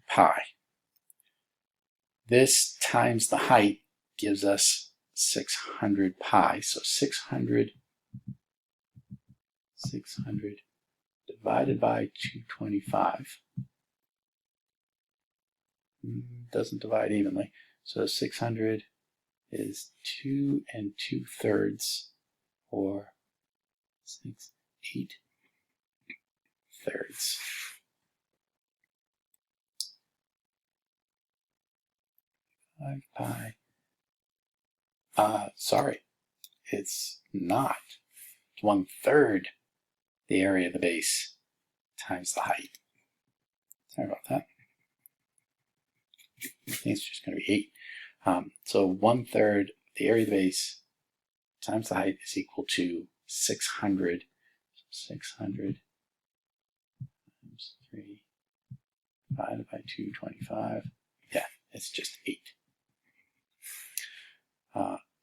pi. This times the height gives us 600 pi. So 600 divided by 225 doesn't divide evenly. So 600 is 2 2/3, or 6 8/3. 5 pi. Sorry, it's not. It's 1/3 the area of the base times the height. Sorry about that. I think it's just going to be 8. So 1/3 the area of the base times the height is equal to 600. So 600 times 3 divided by 225. Yeah, it's just 8.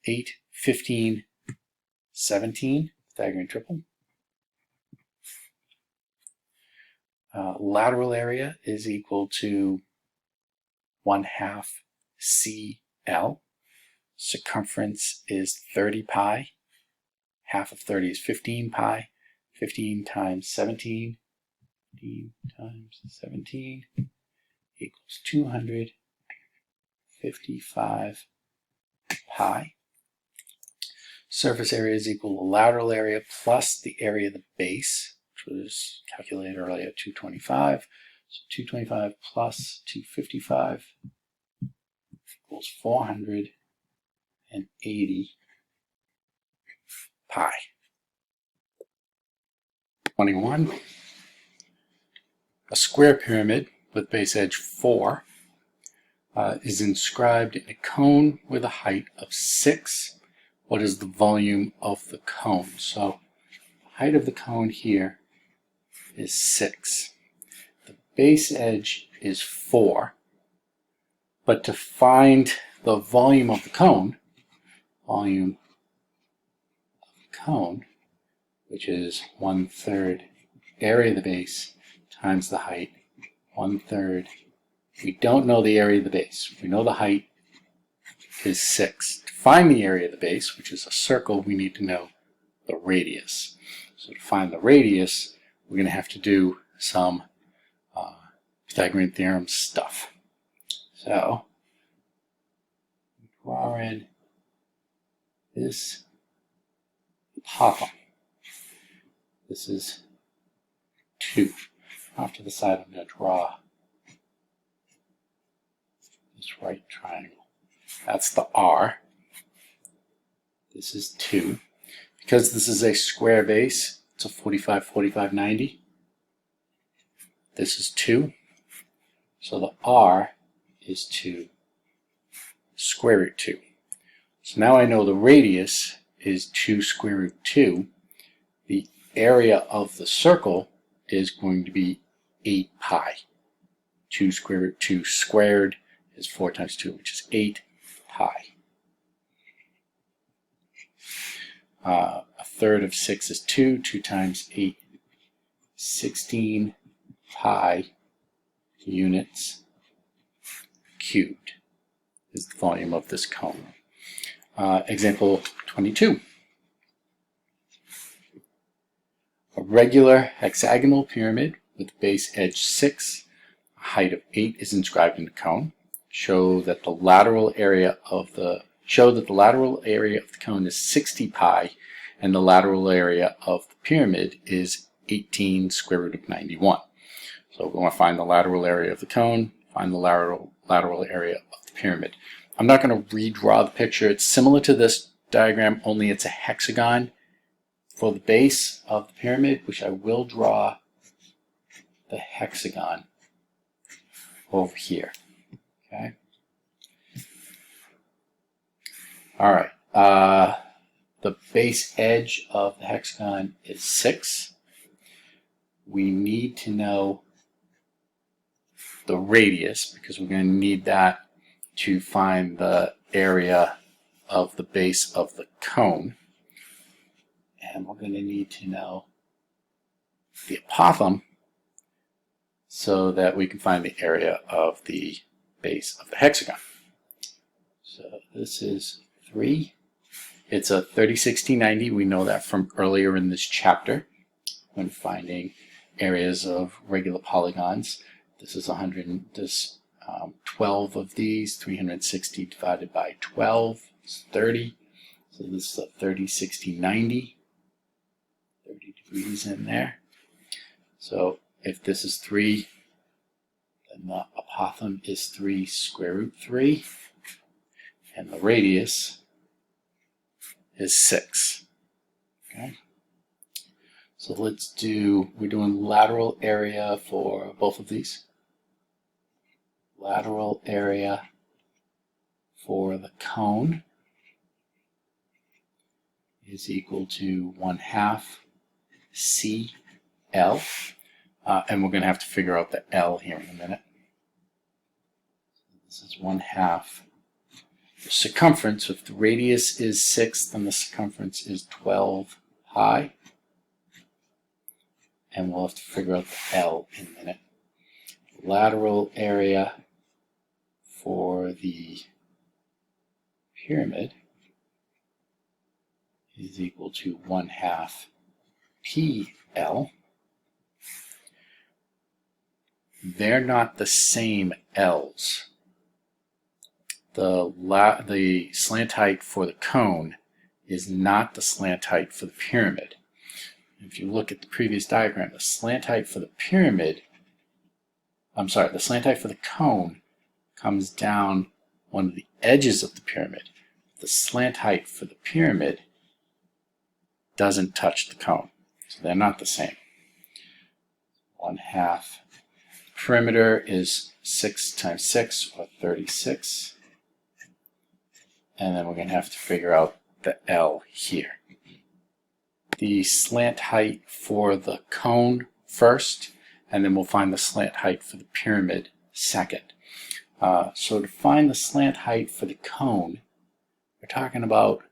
8, 15, 17, Pythagorean triple. Lateral area is equal to 1/2 CL. Circumference is 30 pi. Half of 30 is 15 pi. 15 times 17. 15 times 17 equals 255 pi. Surface area is equal to lateral area plus the area of the base, which was calculated earlier at 225. So 225 plus 255 equals 480 pi. 21. A square pyramid with base edge 4 is inscribed in a cone with a height of 6. What is the volume of the cone? So the height of the cone here is 6. The base edge is 4. But to find the volume of the cone, which is 1/3 area of the base times the height, 1/3. We don't know the area of the base. We know the height is 6. To find the area of the base, which is a circle, we need to know the radius. So to find the radius, we're going to have to do some Pythagorean theorem stuff. So draw in this hypothon. This is 2. Off to the side, I'm going to draw this right triangle. That's the R. This is 2. Because this is a square base, it's a 45, 45, 90. This is 2. So the R is 2 square root 2. So now I know the radius is 2 square root 2. The area of the circle is going to be 8 pi. 2 square root 2 squared is 4 times 2, which is 8 pi. 1/3 of 6 is 2. 2 times 8, 16 pi units cubed is the volume of this cone. Example 22. A regular hexagonal pyramid with base edge 6, a height of 8 is inscribed in the cone. Show that the lateral area of the cone is 60 pi and the lateral area of the pyramid is 18 square root of 91. So we want to find the lateral area of the cone, find the lateral area of the pyramid. I'm not going to redraw the picture. It's similar to this diagram, only it's a hexagon for the base of the pyramid, which I will draw the hexagon over here. Okay. All right. The base edge of the hexagon is 6. We need to know the radius because we're going to need that to find the area of the base of the cone. And we're going to need to know the apothem so that we can find the area of the base of the hexagon. So this is 3. It's a 30, 60, 90. We know that from earlier in this chapter when finding areas of regular polygons. This is 100. This 12 of these. 360 divided by 12 is 30. So this is a 30, 60, 90. 30 degrees in there. So if this is 3, then the apothem is 3 square root 3. And the radius is 6. Okay. So let's do, we're doing lateral area for both of these. Lateral area for the cone is equal to 1/2 CL. And we're going to have to figure out the L here in a minute. This is 1/2. The circumference, if the radius is 6, then the circumference is 12 pi. And we'll have to figure out the L in a minute. Lateral area for the pyramid is equal to 1/2 PL. They're not the same L's. The slant height for the cone is not the slant height for the pyramid. If you look at the previous diagram, the slant height for the pyramid, the slant height for the cone comes down one of the edges of the pyramid. The slant height for the pyramid doesn't touch the cone. So they're not the same. 1/2. Perimeter is 6 times 6, or 36. And then we're going to have to figure out the L here. The slant height for the cone first, and then we'll find the slant height for the pyramid second. So to find the slant height for the cone, we're talking about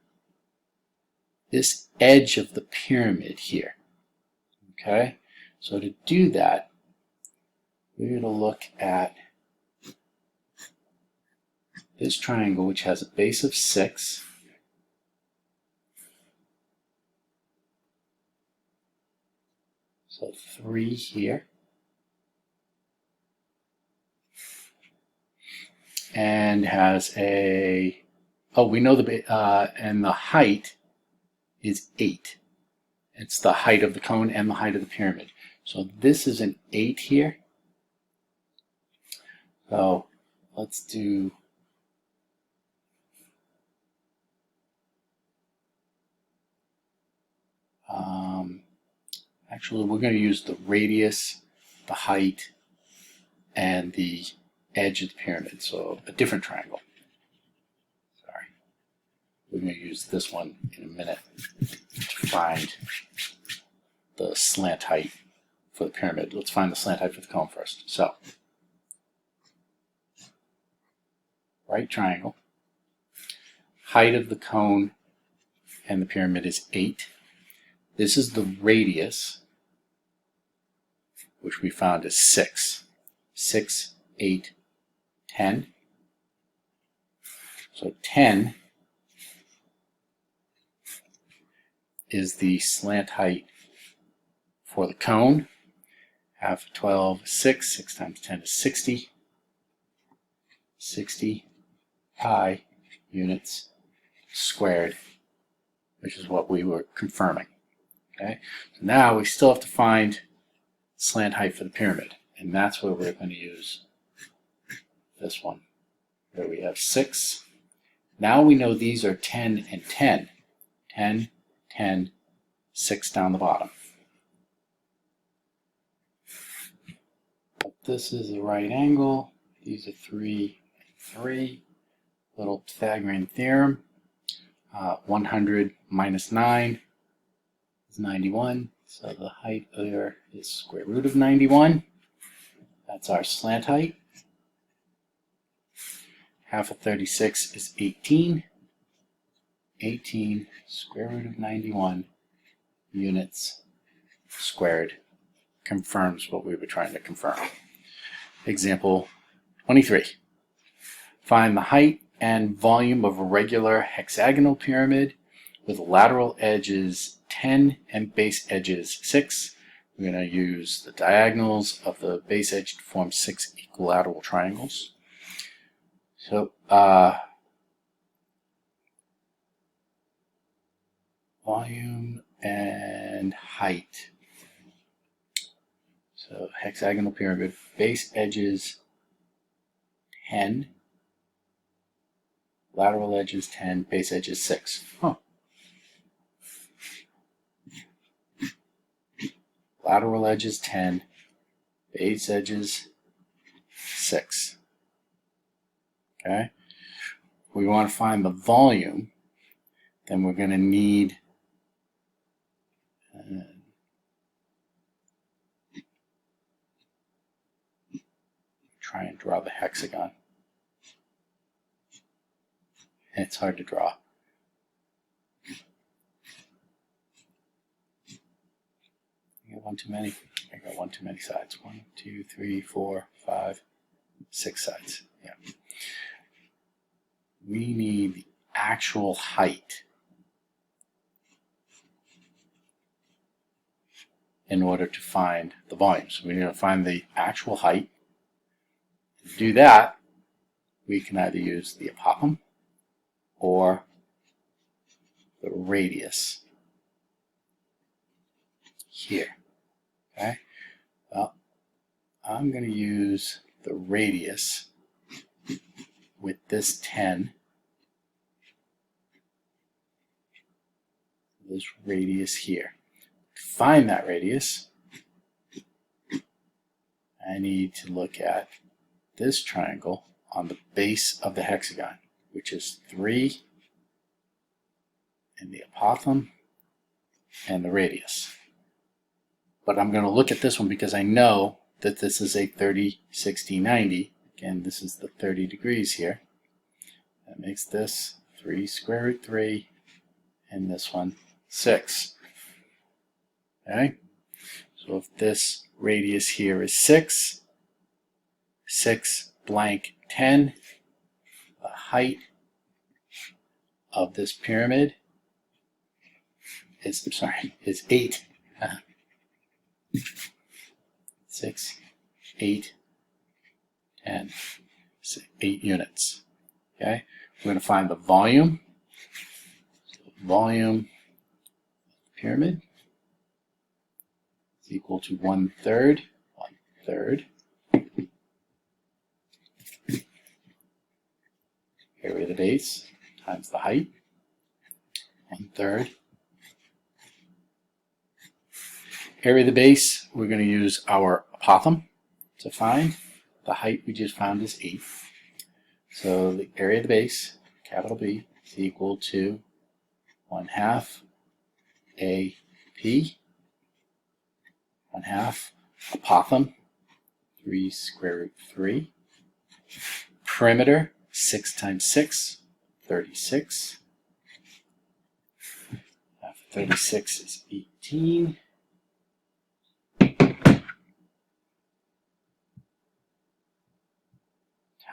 this edge of the pyramid here. Okay? So to do that, we're going to look at this triangle, which has a base of 6. So 3 here. And has a, we know and the height is 8. It's the height of the cone and the height of the pyramid. So this is an 8 here. So let's do actually, we're going to use the radius, the height, and the edge of the pyramid. So a different triangle. Sorry. We're going to use this one in a minute to find the slant height for the pyramid. Let's find the slant height for the cone first. So, right triangle. Height of the cone and the pyramid is 8. This is the radius, which we found is 6. 6, 8, 10. So 10 is the slant height for the cone. Half of 12 is 6. 6 times 10 is 60. 60 pi units squared, which is what we were confirming. Okay, so now we still have to find slant height for the pyramid, and that's where we're going to use this one, where we have 6. Now we know these are 10 and 10. 10, 10, 6 down the bottom. But this is a right angle. These are 3 and 3. Little Pythagorean theorem. 100 minus 9 is 91. So the height there is square root of 91. That's our slant height. Half of 36 is 18. 18 square root of 91 units squared confirms what we were trying to confirm. Example 23. Find the height and volume of a regular hexagonal pyramid with lateral edges 10 and base edges 6. We're going to use the diagonals of the base edge to form 6 equilateral triangles. So, volume and height. So, hexagonal pyramid, base edges 10, lateral edges 10, base edges 6. Lateral edges 10, base edges 6. Okay? We want to find the volume, then we're going to need try and draw the hexagon. It's hard to draw. I got one too many. I got one too many sides. 1, 2, 3, 4, 5, 6 sides. Yeah. We need the actual height in order to find the volume. So we need to find the actual height. To do that, we can either use the apothem or the radius here. Okay? Well, I'm going to use the radius with this 10. This radius here. To find that radius, I need to look at this triangle on the base of the hexagon, which is 3 and the apothem and the radius. But I'm going to look at this one because I know that this is a 30, 60, 90. Again, this is the 30 degrees here. That makes this 3 square root 3 and this one 6. Okay? So if this radius here is 6, 6 blank 10, the height of this pyramid is, is 8. 6, 8, 10, 8 units. Okay, we're going to find the volume. So volume pyramid is equal to 1/3. 1/3. Area of the base times the height. 1/3. Area of the base, we're going to use our apothem to find. The height we just found is 8. So the area of the base, capital B, is equal to 1/2 AP, 1/2 apothem, 3 square root 3. Perimeter, 6 times 6, 36. Half of 36 is 18.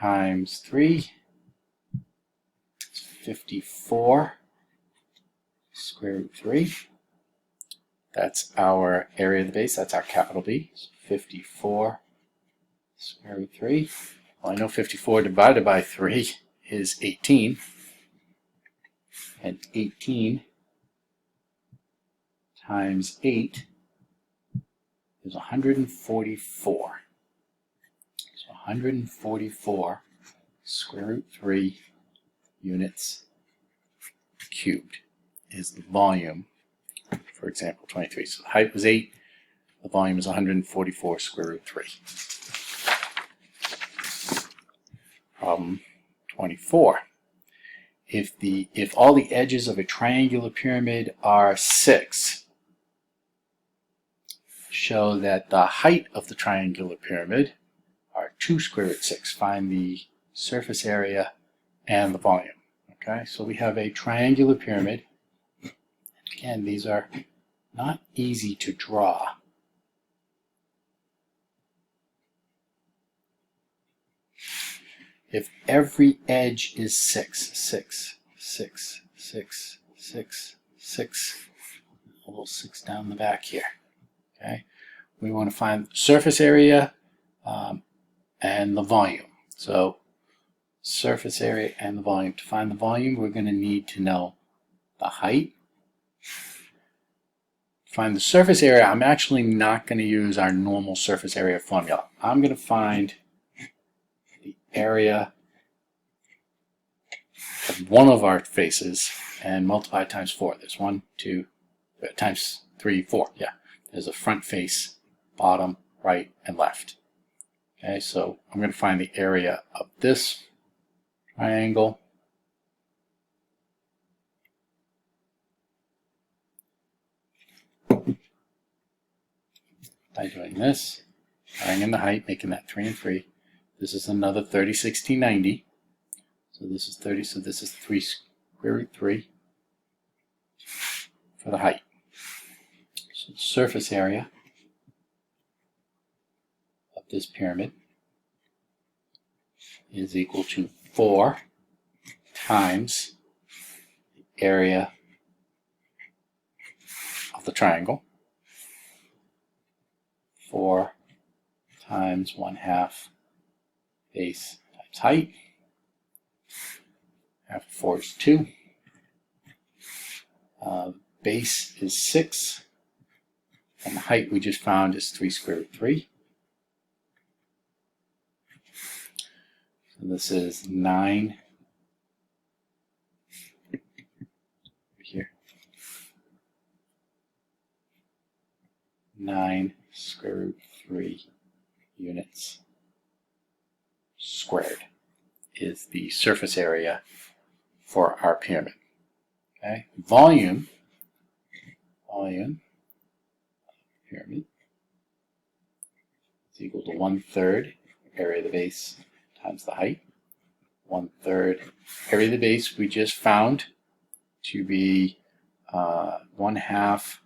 Times 3, it's 54 square root 3. That's our area of the base, that's our capital B. So 54 square root 3. Well, I know 54 divided by 3 is 18. And 18 times 8 is 144. 144 square root 3 units cubed is the volume, for example, 23. So the height was 8, the volume is 144 square root 3. Problem 24. If all the edges of a triangular pyramid are 6, show that the height of the triangular pyramid are 2 square root 6. Find the surface area and the volume. Okay, so we have a triangular pyramid. Again, these are not easy to draw. If every edge is 6, 6, 6, 6, 6, 6, a little 6 down the back here. Okay, we want to find surface area and the volume. So surface area and the volume. To find the volume, we're going to need to know the height. Find the surface area, I'm actually not going to use our normal surface area formula. I'm going to find the area of one of our faces and multiply times 4. There's 1, 2, times 3, 4. Yeah, there's a front face, bottom, right, and left. Okay, so I'm going to find the area of this triangle. By doing this, adding in the height, making that 3 and 3. This is another 30, 60, 90. So this is 30, so this is 3 square root 3 for the height. So the surface area of this pyramid is equal to 4 times the area of the triangle. 4 times 1/2 base times height. Half of 4 is 2. Base is 6. And the height we just found is 3 square root 3. So this is 9 here. 9 square root 3 units squared is the surface area for our pyramid. Okay, volume pyramid is equal to 1/3 area of the base times the height. 1/3 area of the base we just found to be 1/2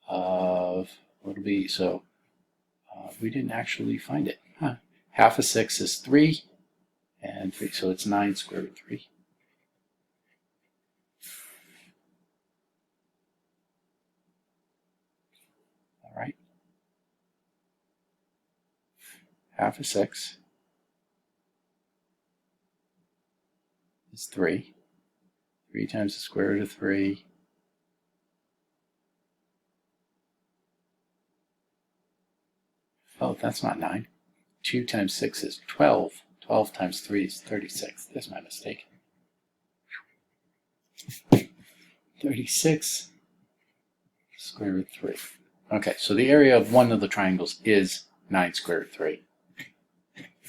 of what will be, so we didn't actually find it. Half of 6 is 3, and 3, so it's 9 square root 3. All right. Half of 6 is 3. 3 times the square root of 3. Oh, that's not 9. 2 times 6 is 12. 12 times 3 is 36. There's my mistake. 36 square root 3. Okay, so the area of one of the triangles is 9 square root 3.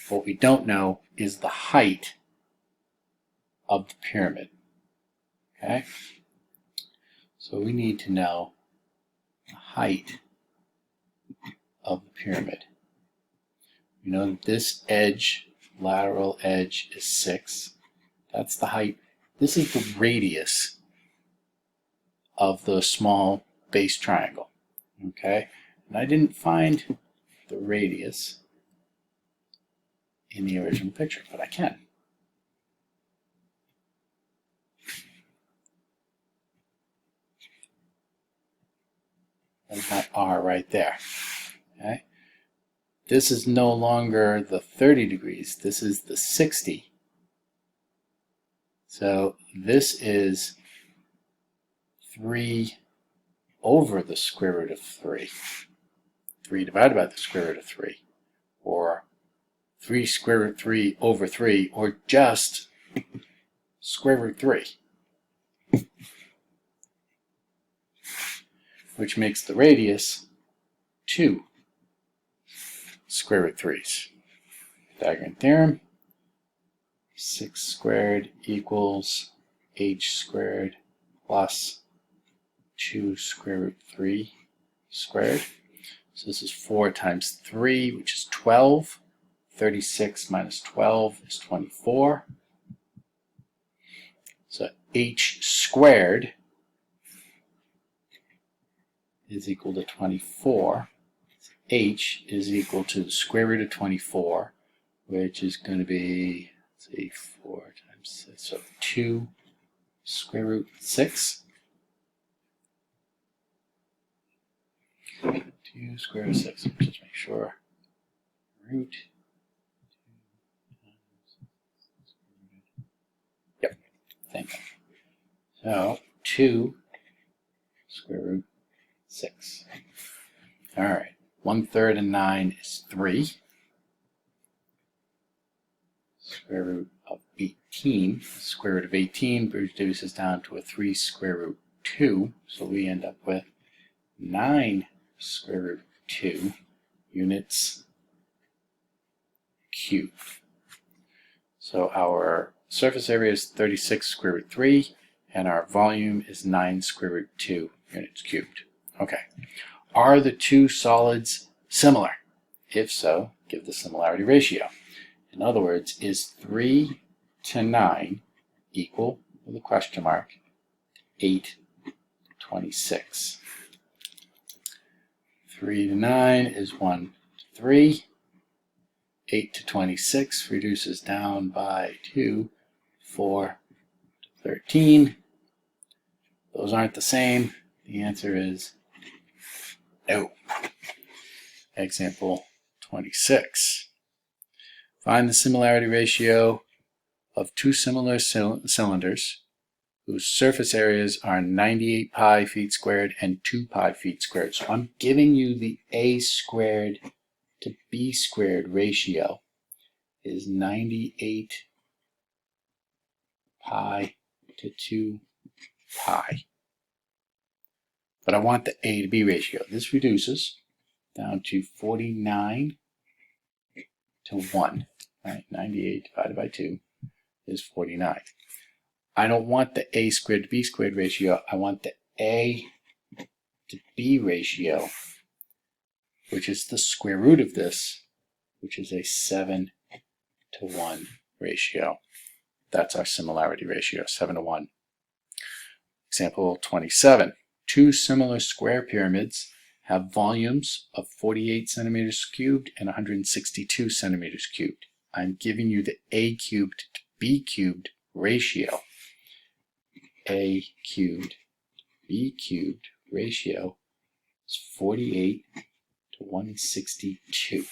What we don't know is the height of the pyramid. Okay? So we need to know the height of the pyramid. We know that this edge, lateral edge, is 6. That's the height. This is the radius of the small base triangle. Okay? And I didn't find the radius in the original picture, but I can. There's that R right there. Okay? This is no longer the 30 degrees. This is the 60. So this is 3 over the square root of 3. 3 divided by the square root of 3. Or 3 square root 3 over 3. Or just square root 3, which makes the radius 2 square root 3s. Pythagorean theorem, 6 squared equals h squared plus 2 square root 3 squared. So this is 4 times 3, which is 12. 36 minus 12 is 24. So h squared is equal to 24. H is equal to the square root of 24, which is going to be, let's see, 4 times 6, so 2 square root 6. 2 square root of 6. Just make sure. Root. Yep, same thing. So 2 square root 6. All right. 1/3 and 9 is 3. Square root of 18. Square root of 18 reduces down to a 3 square root 2. So we end up with 9 square root 2 units cubed. So our surface area is 36 square root 3, and our volume is 9 square root 2 units cubed. Okay. Are the two solids similar? If so, give the similarity ratio. In other words, is 3 to 9 equal, with a question mark, 8 to 26? 3 to 9 is 1 to 3. 8 to 26 reduces down by 2, 4 to 13. Those aren't the same. The answer is no. Example 26. Find the similarity ratio of two similar cylinders whose surface areas are 98 pi feet squared and 2 pi feet squared. So I'm giving you the a squared to b squared ratio is 98 pi to 2 pi. But I want the a to b ratio. This reduces down to 49 to 1. Right? 98 divided by 2 is 49. I don't want the a squared to b squared ratio. I want the a to b ratio, which is the square root of this, which is a 7 to 1 ratio. That's our similarity ratio, 7 to 1. Example 27. Two similar square pyramids have volumes of 48 centimeters cubed and 162 centimeters cubed. I'm giving you the a cubed to b cubed ratio. A cubed to b cubed ratio is 48 to 162.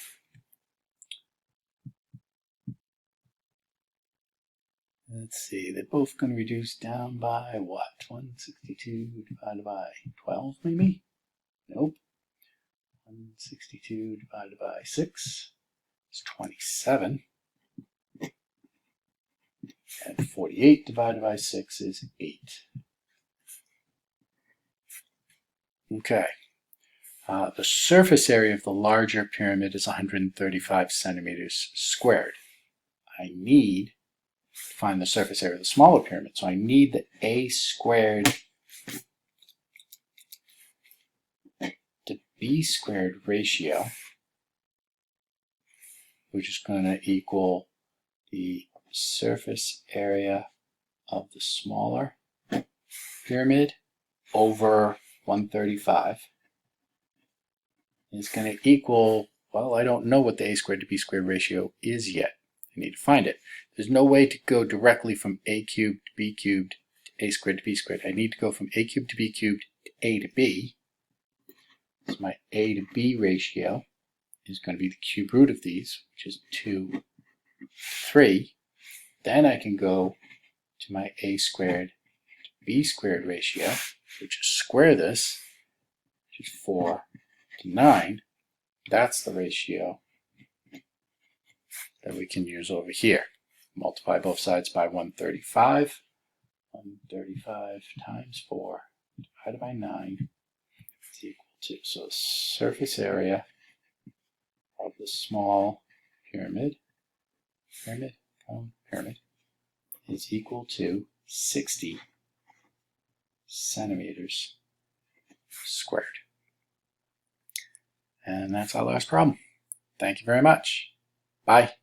Let's see, they're both going to reduce down by what? 162 divided by 12 maybe? Nope. 162 divided by 6 is 27. And 48 divided by 6 is 8. Okay. The surface area of the larger pyramid is 135 centimeters squared. I need to find the surface area of the smaller pyramid. So I need the a squared to b squared ratio, which is going to equal the surface area of the smaller pyramid over 135 is going to equal, well, I don't know what the a squared to b squared ratio is yet. I need to find it. There's no way to go directly from a cubed to b cubed to a squared to b squared. I need to go from a cubed to b cubed to a to b. So my a to b ratio is going to be the cube root of these, which is 2, 3. Then I can go to my a squared to b squared ratio, which is square this, which is 4 to 9. That's the ratio that we can use over here. Multiply both sides by 135. 135 times 4 divided by 9 is equal to, so the surface area of the small pyramid is equal to 60 centimeters squared. And that's our last problem. Thank you very much. Bye.